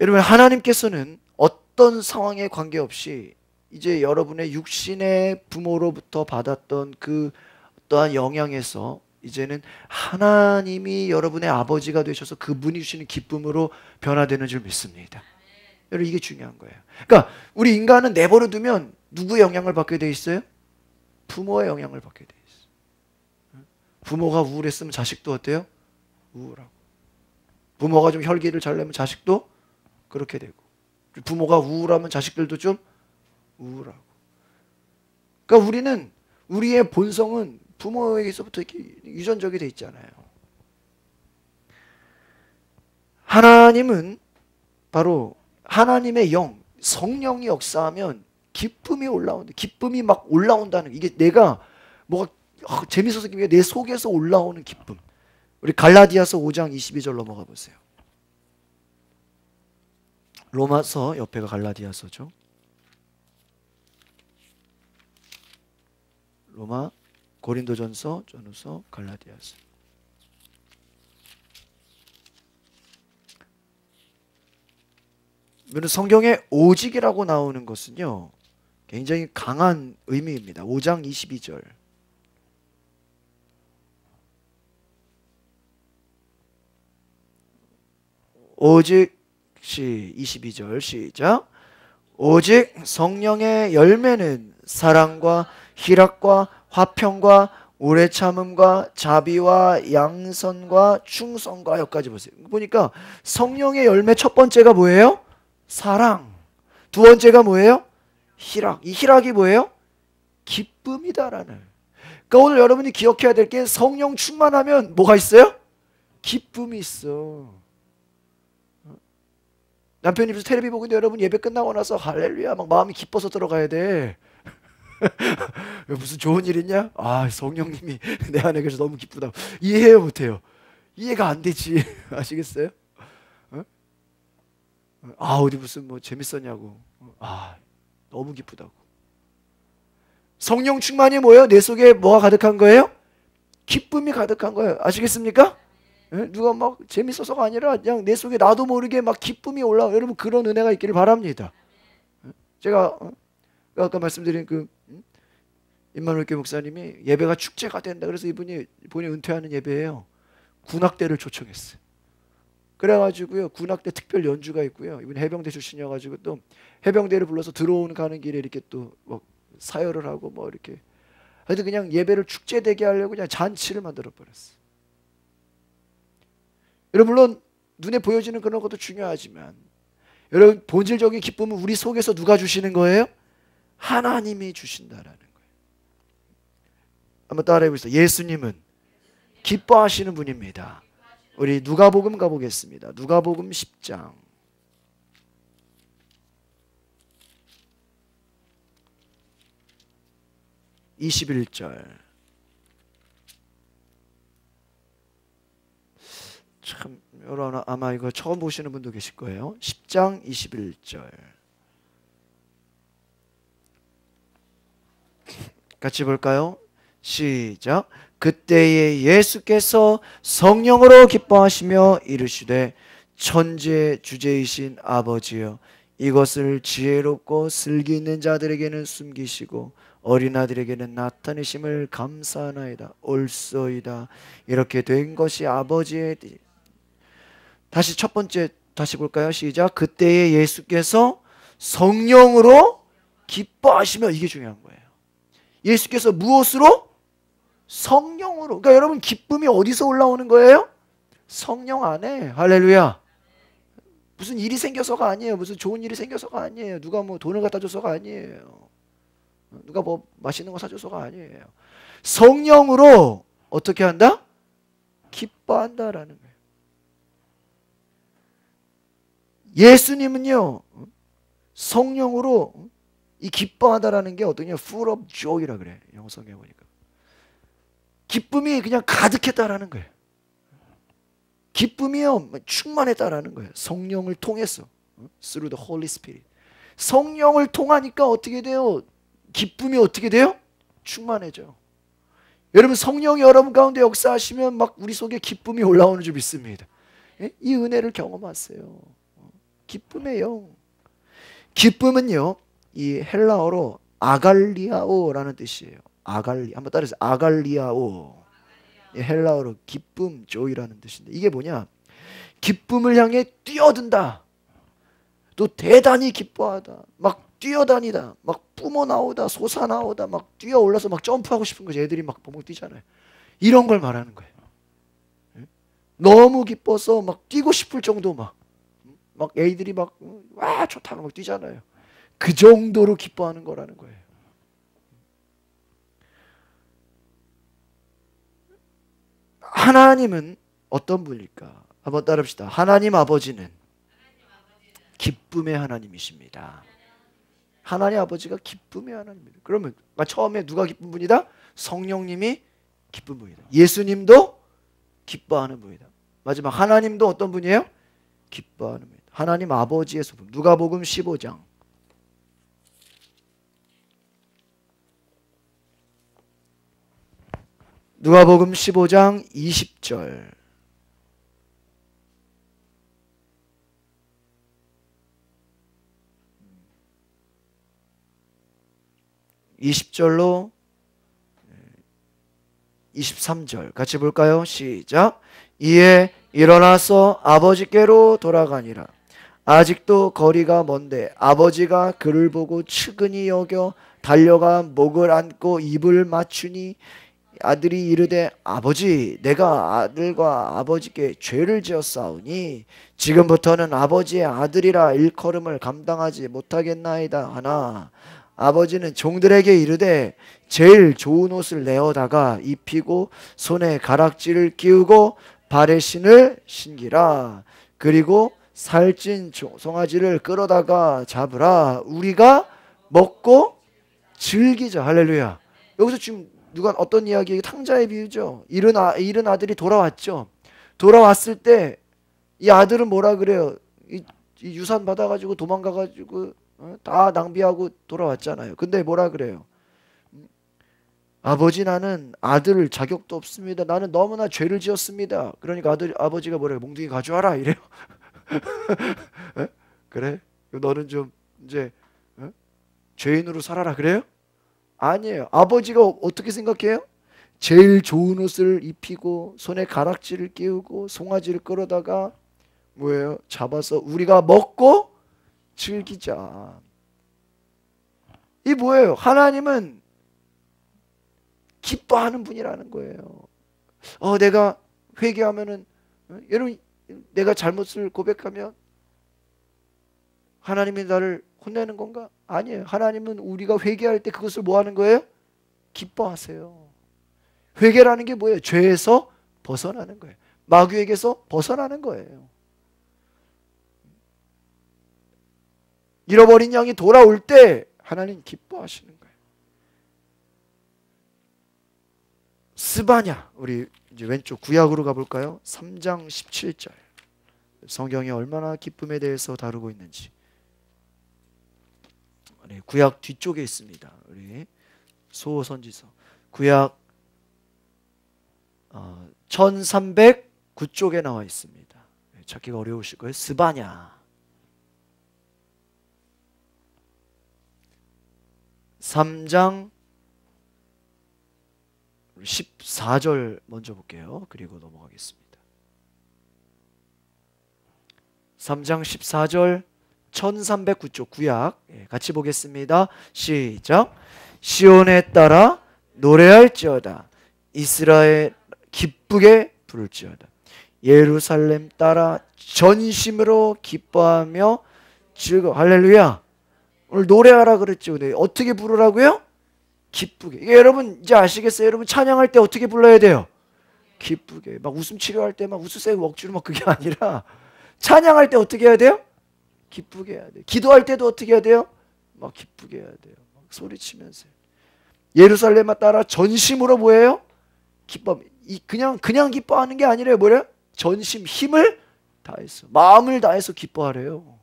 여러분 하나님께서는 어떤 상황에 관계없이 이제 여러분의 육신의 부모로부터 받았던 그 어떠한 영향에서 이제는 하나님이 여러분의 아버지가 되셔서 그분이 주시는 기쁨으로 변화되는 줄 믿습니다. 여러분 이게 중요한 거예요. 그러니까 우리 인간은 내버려 두면 누구의 영향을 받게 돼 있어요? 부모의 영향을 받게 돼 있어요. 부모가 우울했으면 자식도 어때요? 우울하고. 부모가 좀 혈기를 잘 내면 자식도 그렇게 되고. 부모가 우울하면 자식들도 좀 우울하고. 그러니까 우리는 우리의 본성은 부모에게서부터 이렇게 유전적이 돼 있잖아요. 하나님은 바로 하나님의 영, 성령이 역사하면 기쁨이 올라온다. 기쁨이 막 올라온다는 이게 내가 뭐가 재밌어서 내 속에서 올라오는 기쁨. 우리 갈라디아서 5장 22절 넘어가 보세요. 로마서 옆에가 갈라디아서죠. 로마, 고린도전서, 전후서, 갈라디아서. 성경에 오직이라고 나오는 것은요, 굉장히 강한 의미입니다. 5장 22절. 오직 22절 시작. 오직 성령의 열매는 사랑과 희락과 화평과 오래 참음과 자비와 양선과 충성과 여기까지 보세요. 보니까 성령의 열매 첫 번째가 뭐예요? 사랑. 두 번째가 뭐예요? 희락. 이 희락이 뭐예요? 기쁨이다라는. 그러니까 오늘 여러분이 기억해야 될 게 성령 충만하면 뭐가 있어요? 기쁨이 있어. 남편이 무슨 텔레비 보고 있는데 여러분 예배 끝나고 나서 할렐루야 막 마음이 기뻐서 들어가야 돼. 무슨 좋은 일 있냐? 아, 성령님이 내 안에 계셔서 너무 기쁘다고. 이해해요, 못해요? 이해가 안 되지. 아시겠어요? 어? 아, 어디 무슨 뭐 재밌었냐고. 아, 너무 기쁘다고. 성령 충만이 뭐예요? 내 속에 뭐가 가득한 거예요? 기쁨이 가득한 거예요. 아시겠습니까? 누가 막 재밌어서가 아니라 그냥 내 속에 나도 모르게 막 기쁨이 올라와. 여러분 그런 은혜가 있기를 바랍니다. 제가 아까 말씀드린 그 임마누엘 교회 목사님이 예배가 축제가 된다. 그래서 이분이 본인 은퇴하는 예배예요. 군악대를 초청했어요. 그래가지고요 군악대 특별 연주가 있고요. 이분 해병대 출신이어가지고 또 해병대를 불러서 들어오는 가는 길에 이렇게 또 뭐 사열을 하고 뭐 이렇게 하여튼 그냥 예배를 축제되게 하려고 그냥 잔치를 만들어 버렸어요. 여러분 물론 눈에 보여지는 그런 것도 중요하지만 여러분 본질적인 기쁨은 우리 속에서 누가 주시는 거예요? 하나님이 주신다라는 거예요. 한번 따라해 보세요. 예수님은 기뻐하시는 분입니다. 우리 누가복음 가보겠습니다. 누가복음 10장 21절. 참 여러분 아마 이거 처음 보시는 분도 계실 거예요. 10장 21절 같이 볼까요? 시작. 그때에 예수께서 성령으로 기뻐하시며 이르시되 천지의 주제이신 아버지여 이것을 지혜롭고 슬기 있는 자들에게는 숨기시고 어린아들에게는 나타내심을 감사하나이다. 옳소이다. 이렇게 된 것이 아버지의 다시 첫 번째 다시 볼까요? 시작. 그때에 예수께서 성령으로 기뻐하시며 이게 중요한 거예요. 예수께서 무엇으로? 성령으로. 그러니까 여러분 기쁨이 어디서 올라오는 거예요? 성령 안에. 할렐루야. 무슨 일이 생겨서가 아니에요. 무슨 좋은 일이 생겨서가 아니에요. 누가 뭐 돈을 갖다 줘서가 아니에요. 누가 뭐 맛있는 거 사줘서가 아니에요. 성령으로 어떻게 한다? 기뻐한다라는 거예요. 예수님은요 성령으로 이 기뻐하다라는 게 어떠냐? full of joy라 그래. 영어 성경에 보니까 기쁨이 그냥 가득했다라는 거예요. 기쁨이요 충만했다라는 거예요. 성령을 통해서 through the Holy Spirit. 성령을 통하니까 어떻게 돼요? 기쁨이 어떻게 돼요? 충만해져. 여러분 성령이 여러분 가운데 역사하시면 막 우리 속에 기쁨이 올라오는 줄 믿습니다. 이 은혜를 경험하세요. 기쁨의 영. 기쁨은요 이 헬라어로 아갈리아오라는 뜻이에요. 아갈리 한번 따라해서 아갈리아오. 헬라어로 기쁨, 조이라는 뜻인데 이게 뭐냐? 기쁨을 향해 뛰어든다. 또 대단히 기뻐하다. 막 뛰어다니다. 막 뿜어 나오다. 솟아 나오다. 막 뛰어 올라서 막 점프하고 싶은 거지. 애들이 막 보면 뛰잖아요. 이런 걸 말하는 거예요. 너무 기뻐서 막 뛰고 싶을 정도 막 애들이 막 와 좋다고 막 뛰잖아요. 그 정도로 기뻐하는 거라는 거예요. 하나님은 어떤 분일까? 한번 따라합시다. 하나님 아버지는 기쁨의 하나님이십니다. 하나님 아버지가 기쁨의 하나님입니다. 그러면 처음에 누가 기쁜 분이다? 성령님이 기쁜 분이다. 예수님도 기뻐하는 분이다. 마지막 하나님도 어떤 분이에요? 기뻐하는 분이다. 하나님 아버지의 소품. 누가복음 15장 누가복음 15장 20절 20절로 23절 같이 볼까요? 시작. 이에 일어나서 아버지께로 돌아가니라. 아직도 거리가 먼데 아버지가 그를 보고 측은히 여겨 달려가 목을 안고 입을 맞추니 아들이 이르되 아버지 내가 아들과 아버지께 죄를 지었사오니 지금부터는 아버지의 아들이라 일컬음을 감당하지 못하겠나이다 하나 아버지는 종들에게 이르되 제일 좋은 옷을 내어다가 입히고 손에 가락지를 끼우고 발에 신을 신기라. 그리고 살찐 송아지를 끌어다가 잡으라. 우리가 먹고 즐기자. 할렐루야. 여기서 지금 누가 어떤 이야기? 탕자의 비유죠. 잃은 아들이 돌아왔죠. 돌아왔을 때 이 아들은 뭐라 그래요? 이 유산 받아가지고 도망가가지고 다 낭비하고 돌아왔잖아요. 근데 뭐라 그래요? 아버지 나는 아들 자격도 없습니다. 나는 너무나 죄를 지었습니다. 그러니까 아버지가 뭐래요? 몽둥이 가져와라 이래요. 그래? 너는 좀 이제 죄인으로 살아라 그래요? 아니에요. 아버지가 어떻게 생각해요? 제일 좋은 옷을 입히고 손에 가락지를 끼우고 송아지를 끌어다가 뭐예요? 잡아서 우리가 먹고 즐기자. 이 뭐예요? 하나님은 기뻐하는 분이라는 거예요. 내가 회개하면은 여러분 내가 잘못을 고백하면 하나님이 나를 혼내는 건가? 아니에요. 하나님은 우리가 회개할 때 그것을 뭐 하는 거예요? 기뻐하세요. 회개라는 게 뭐예요? 죄에서 벗어나는 거예요. 마귀에게서 벗어나는 거예요. 잃어버린 양이 돌아올 때 하나님 기뻐하시는 거예요. 스바냐, 우리 이제 왼쪽 구약으로 가볼까요? 3장 17절. 성경이 얼마나 기쁨에 대해서 다루고 있는지. 구약 뒤쪽에 있습니다. 우리 소선지서 구약 1309쪽에 나와 있습니다. 찾기가 어려우실 거예요. 스바냐 3장 14절 먼저 볼게요. 그리고 넘어가겠습니다. 3장 14절 1309쪽 구약 같이 보겠습니다. 시작. 시온에 따라 노래할지어다. 이스라엘 기쁘게 부를지어다. 예루살렘 따라 전심으로 기뻐하며 즐거워. 할렐루야. 오늘 노래하라 그랬죠. 어떻게 부르라고요? 기쁘게. 이게 여러분 이제 아시겠어요? 여러분 찬양할 때 어떻게 불러야 돼요? 기쁘게. 막 웃음 치료할 때 막 웃으세요 억지로 막 그게 아니라 찬양할 때 어떻게 해야 돼요? 기쁘게 해야 돼요. 기도할 때도 어떻게 해야 돼요? 막 기쁘게 해야 돼요. 막 소리치면서. 예루살렘에 따라 전심으로 뭐예요? 기뻐. 그냥 기뻐하는 게 아니래요. 뭐래요? 전심 힘을 다해서 마음을 다해서 기뻐하래요.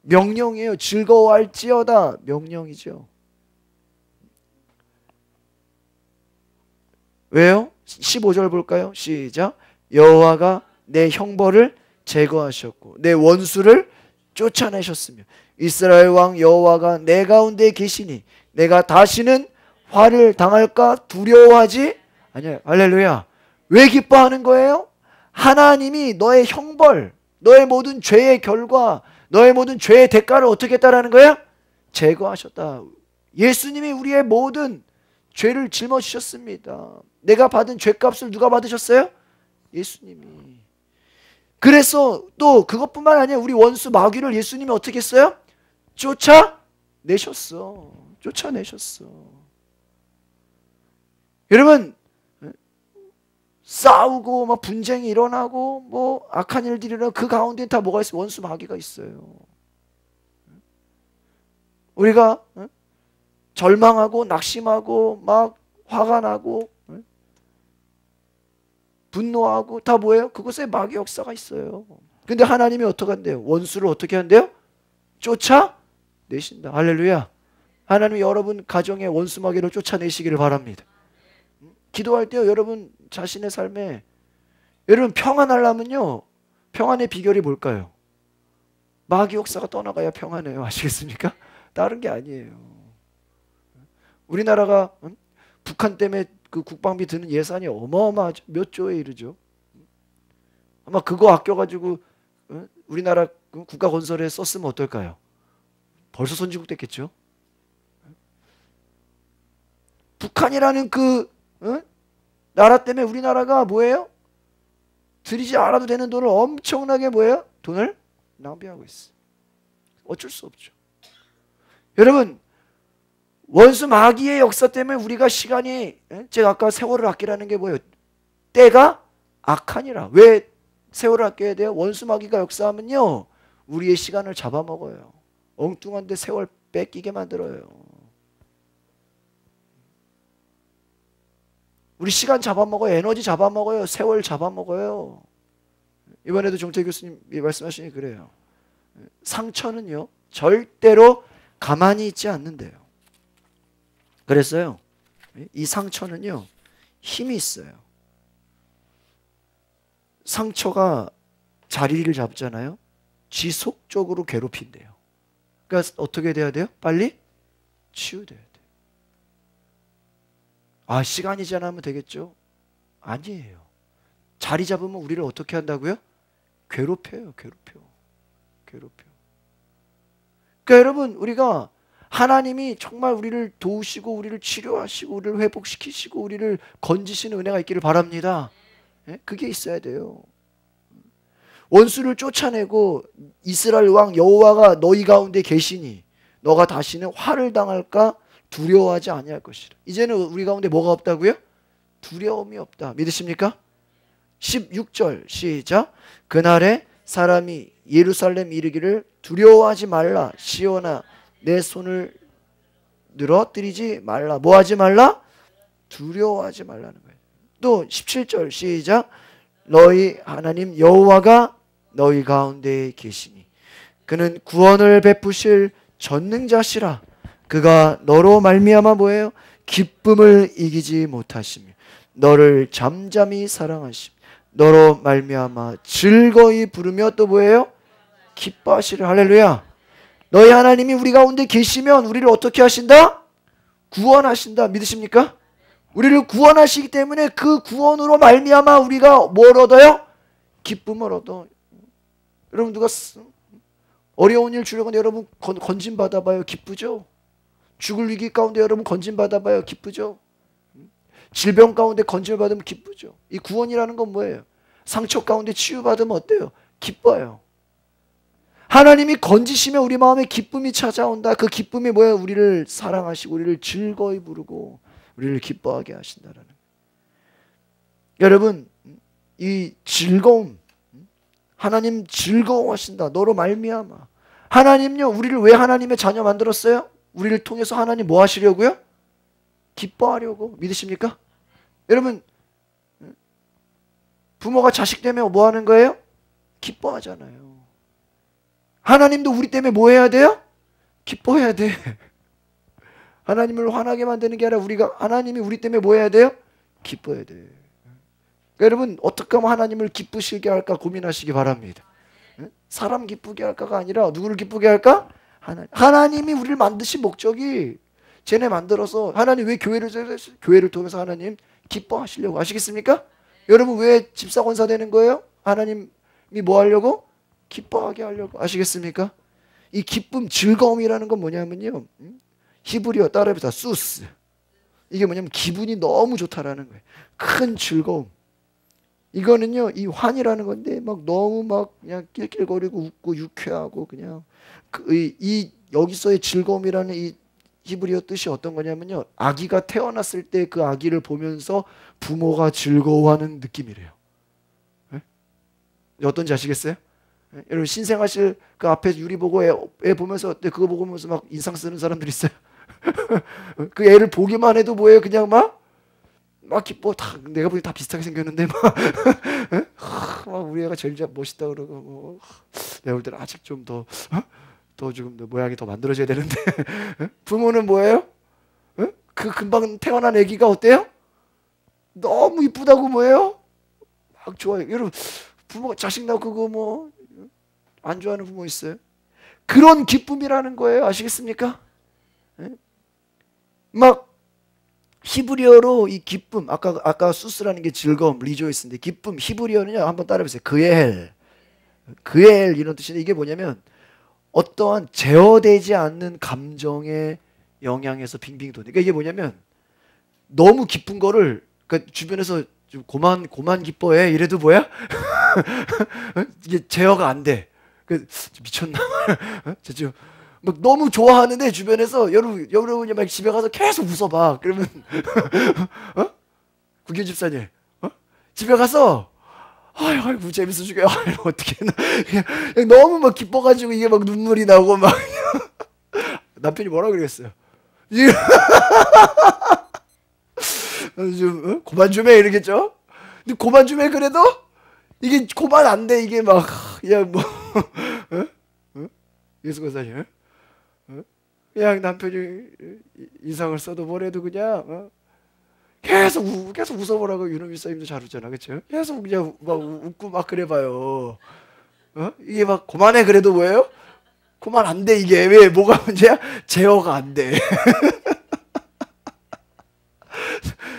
명령이에요. 즐거워할지어다. 명령이죠. 왜요? 15절 볼까요? 시작. 여호와가 내 형벌을 제거하셨고 내 원수를 쫓아내셨으며 이스라엘 왕 여호와가 내 가운데 계시니 내가 다시는 화를 당할까 두려워하지 아니야. 할렐루야. 왜 기뻐하는 거예요? 하나님이 너의 형벌, 너의 모든 죄의 결과, 너의 모든 죄의 대가를 어떻게 했다라는 거야? 제거하셨다. 예수님이 우리의 모든 죄를 짊어지셨습니다. 내가 받은 죄값을 누가 받으셨어요? 예수님이. 그래서 또 그것뿐만 아니라 우리 원수 마귀를 예수님이 어떻게 했어요? 쫓아내셨어. 쫓아내셨어. 여러분 싸우고 막 분쟁이 일어나고 뭐 악한 일들이 일어나고 그 가운데 다 뭐가 있어요? 원수 마귀가 있어요. 우리가 절망하고 낙심하고 막 화가 나고 분노하고 다 뭐예요? 그곳에 마귀 역사가 있어요. 근데 하나님이 어떻게 한대요? 원수를 어떻게 한대요? 쫓아내신다. 할렐루야. 하나님이 여러분 가정의 원수 마귀를 쫓아내시기를 바랍니다. 기도할 때요, 여러분 자신의 삶에 여러분 평안하려면요, 평안의 비결이 뭘까요? 마귀 역사가 떠나가야 평안해요. 아시겠습니까? 다른 게 아니에요. 우리나라가 북한 때문에 그 국방비 드는 예산이 어마어마하죠. 몇 조에 이르죠. 아마 그거 아껴가지고 우리나라 국가 건설에 썼으면 어떨까요? 벌써 선진국 됐겠죠. 북한이라는 그 나라 때문에 우리나라가 뭐예요? 들이지 않아도 되는 돈을 엄청나게 뭐예요? 돈을 낭비하고 있어. 어쩔 수 없죠. 여러분, 원수 마귀의 역사 때문에 우리가 시간이, 제가 아까 세월을 아끼라는 게 뭐예요? 때가 악하니라. 왜 세월을 아껴야 돼요? 원수 마귀가 역사하면요, 우리의 시간을 잡아먹어요. 엉뚱한데 세월 뺏기게 만들어요. 우리 시간 잡아먹어요. 에너지 잡아먹어요. 세월 잡아먹어요. 이번에도 정태 교수님 말씀하시니 그래요. 상처는요, 절대로 가만히 있지 않는데요. 그랬어요. 이 상처는요, 힘이 있어요. 상처가 자리를 잡잖아요. 지속적으로 괴롭힌대요. 그러니까 어떻게 돼야 돼요? 빨리 치유돼야 돼요. 아, 시간이 지나면 되겠죠? 아니에요. 자리 잡으면 우리를 어떻게 한다고요? 괴롭혀요. 괴롭혀. 그러니까 여러분, 우리가 하나님이 정말 우리를 도우시고 우리를 치료하시고 우리를 회복시키시고 우리를 건지시는 은혜가 있기를 바랍니다. 그게 있어야 돼요. 원수를 쫓아내고 이스라엘 왕 여호와가 너희 가운데 계시니 너가 다시는 화를 당할까 두려워하지 아니할 것이라. 이제는 우리 가운데 뭐가 없다고요? 두려움이 없다. 믿으십니까? 16절 시작. 그날에 사람이 예루살렘 이르기를 두려워하지 말라. 시온아 내 손을 늘어뜨리지 말라. 뭐 하지 말라? 두려워하지 말라는 거예요. 또 17절 시작. 너희 하나님 여호와가 너희 가운데 계시니 그는 구원을 베푸실 전능자시라. 그가 너로 말미암아 뭐예요? 기쁨을 이기지 못하시며 너를 잠잠히 사랑하시며 너로 말미암아 즐거이 부르며 또 뭐예요? 기뻐하시라. 할렐루야. 너희 하나님이 우리 가운데 계시면 우리를 어떻게 하신다? 구원하신다. 믿으십니까? 우리를 구원하시기 때문에 그 구원으로 말미암아 우리가 뭘 얻어요? 기쁨을 얻어. 여러분 누가 어려운 일 주려고 여러분 건진 받아봐요. 기쁘죠? 죽을 위기 가운데 여러분 건진 받아봐요. 기쁘죠? 질병 가운데 건진 받으면 기쁘죠? 이 구원이라는 건 뭐예요? 상처 가운데 치유받으면 어때요? 기뻐요. 하나님이 건지시면 우리 마음에 기쁨이 찾아온다. 그 기쁨이 뭐예요? 우리를 사랑하시고 우리를 즐거이 부르고 우리를 기뻐하게 하신다라는 거예요. 여러분 이 즐거움, 하나님 즐거워하신다. 너로 말미암아. 하나님요, 우리를 왜 하나님의 자녀 만들었어요? 우리를 통해서 하나님 뭐 하시려고요? 기뻐하려고. 믿으십니까? 여러분 부모가 자식 때문에 뭐 하는 거예요? 기뻐하잖아요. 하나님도 우리 때문에 뭐 해야 돼요? 기뻐해야 돼. 하나님을 화나게 만드는 게 아니라 우리가 하나님이 우리 때문에 뭐 해야 돼요? 기뻐해야 돼. 그러니까 여러분 어떻게 하면 하나님을 기쁘시게 할까 고민하시기 바랍니다. 사람 기쁘게 할까가 아니라 누구를 기쁘게 할까? 하나님이 우리를 만드신 목적이 쟤네 만들어서 하나님 왜 교회를 통해서 하나님 기뻐하시려고 아시겠습니까? 여러분 왜 집사권사 되는 거예요? 하나님이 뭐 하려고? 기뻐하게 하려고. 아시겠습니까? 이 기쁨, 즐거움이라는 건 뭐냐면요, 히브리어 따라해보자. 수스. 이게 뭐냐면 기분이 너무 좋다라는 거예요. 큰 즐거움. 이거는요, 이 환이라는 건데 막 너무 막 그냥 낄낄거리고 웃고 유쾌하고 그냥 이 여기서의 즐거움이라는 이 히브리어 뜻이 어떤 거냐면요, 아기가 태어났을 때 그 아기를 보면서 부모가 즐거워하는 느낌이래요. 네? 어떤지 아시겠어요? 네? 여러분 신생아실 그 앞에 유리 보고 애 보면서 그거 보면서 막 인상 쓰는 사람들 있어요. 그 애를 보기만 해도 뭐예요? 그냥 막 기뻐. 다 내가 보기 다 비슷하게 생겼는데 막 우리 애가 제일 멋있다 그러고 뭐 내가 볼 때는 아직 좀 더 조금 더 모양이 더 만들어져야 되는데 부모는 뭐예요? 그 금방 태어난 아기가 어때요? 너무 이쁘다고 뭐예요? 막 좋아요. 여러분 부모가 자식 낳고 그거 뭐 안 좋아하는 부모 있어요? 그런 기쁨이라는 거예요. 아시겠습니까? 막 히브리어로 이 기쁨, 아까 수스라는 게 즐거움, 리조이스인데 기쁨, 히브리어는요, 한번 따라해보세요. 그엘 이런 뜻인데 이게 뭐냐면 어떠한 제어되지 않는 감정의 영향에서 빙빙 도는. 그러니까 이게 뭐냐면 너무 기쁜 거를 그러니까 주변에서 좀 고만 기뻐해 이래도 뭐야? 이게 제어가 안 돼. 그 미쳤나? 저 막 너무 좋아하는데 주변에서 여러분이 막 집에 가서 계속 웃어봐. 그러면 구교 집사님, 집에 가서 아유 재밌어 죽여. 아유 어떻게 그냥 너무 막 기뻐가지고 이게 막 눈물이 나고 막 남편이 뭐라 그러겠어요? 좀 고만 좀 해 이러겠죠? 근데 고만 좀 해 그래도 이게 고만 안 돼. 이게 막 그냥 뭐 예수가사님 그냥 남편이 인상을 써도 뭐래도 그냥 계속 웃어보라고 유노 미사님도 잘 웃잖아, 그렇죠? 계속 그냥 막 웃고 막 그래봐요. 이게 막 그만해 그래도 뭐예요? 그만 안 돼. 이게 왜 뭐가 문제야? 제어가 안 돼.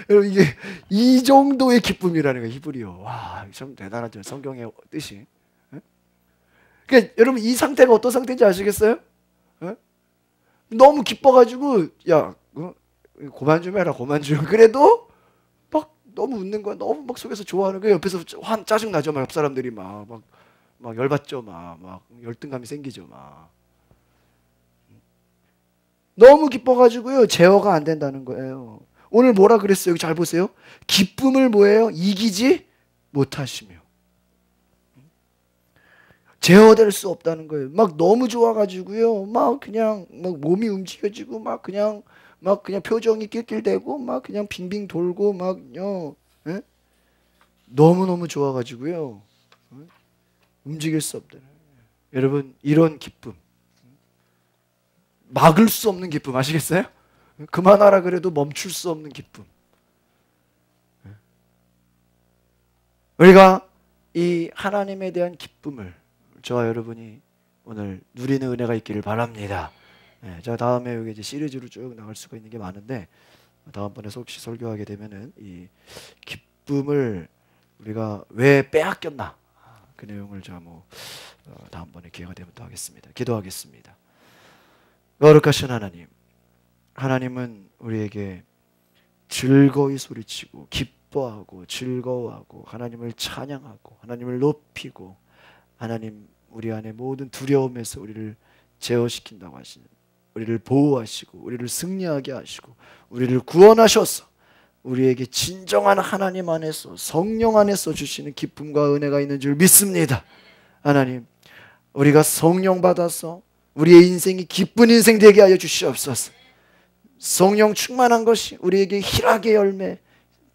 여러분 이게 이 정도의 기쁨이라는 거예요, 히브리어. 와, 참 대단하죠, 성경의 뜻이. 그러니까 여러분 이 상태가 어떤 상태인지 아시겠어요? 너무 기뻐가지고 야 고만 좀 해라, 고만 좀. 그래도 막 너무 웃는 거야. 너무 막 속에서 좋아하는 거야. 옆에서 짜증 나죠. 막 옆 사람들이 막 열받죠. 막 열등감이 생기죠. 막 너무 기뻐가지고요 제어가 안 된다는 거예요. 오늘 뭐라 그랬어요? 여기 잘 보세요. 기쁨을 뭐예요? 이기지 못하시며. 제어될 수 없다는 거예요. 막 너무 좋아가지고요. 막 그냥 막 몸이 움직여지고 막 그냥 표정이 낄낄대고 막 그냥 빙빙 돌고 막요. 예? 너무너무 좋아가지고요. 움직일 수 없다. 여러분 이런 기쁨 막을 수 없는 기쁨 아시겠어요? 그만하라 그래도 멈출 수 없는 기쁨. 우리가 이 하나님에 대한 기쁨을 저와 여러분이 오늘 누리는 은혜가 있기를 바랍니다. 제가 다음에 여기 이제 시리즈로 쭉 나갈 수가 있는 게 많은데 다음번에 혹시 설교하게 되면은 이 기쁨을 우리가 왜 빼앗겼나 그 내용을 제가 다음번에 기회가 되면 또 하겠습니다. 기도하겠습니다. 거룩하신 하나님, 하나님은 우리에게 즐거이 소리치고 기뻐하고 즐거워하고 하나님을 찬양하고 하나님을 높이고 하나님 우리 안에 모든 두려움에서 우리를 제어시킨다고 하시는, 우리를 보호하시고 우리를 승리하게 하시고 우리를 구원하셔서 우리에게 진정한 하나님 안에서 성령 안에서 주시는 기쁨과 은혜가 있는 줄 믿습니다. 하나님 우리가 성령 받아서 우리의 인생이 기쁜 인생 되게 하여 주시옵소서. 성령 충만한 것이 우리에게 희락의 열매,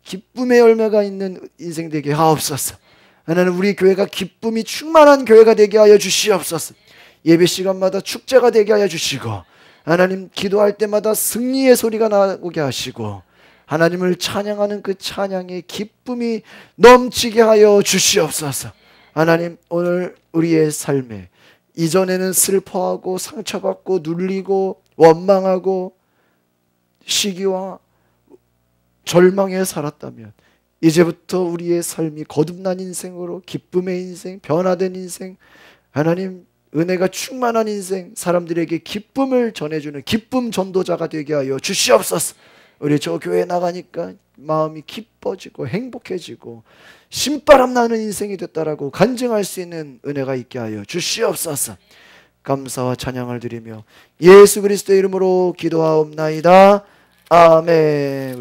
기쁨의 열매가 있는 인생 되게 하옵소서. 하나님 우리 교회가 기쁨이 충만한 교회가 되게 하여 주시옵소서. 예배 시간마다 축제가 되게 하여 주시고 하나님 기도할 때마다 승리의 소리가 나오게 하시고 하나님을 찬양하는 그 찬양의 기쁨이 넘치게 하여 주시옵소서. 하나님 오늘 우리의 삶에 이전에는 슬퍼하고 상처받고 눌리고 원망하고 시기와 절망에 살았다면 이제부터 우리의 삶이 거듭난 인생으로 기쁨의 인생, 변화된 인생, 하나님 은혜가 충만한 인생, 사람들에게 기쁨을 전해주는 기쁨 전도자가 되게 하여 주시옵소서. 우리 저 교회 나가니까 마음이 기뻐지고 행복해지고 신바람 나는 인생이 됐다라고 간증할 수 있는 은혜가 있게 하여 주시옵소서. 감사와 찬양을 드리며 예수 그리스도의 이름으로 기도하옵나이다. 아멘.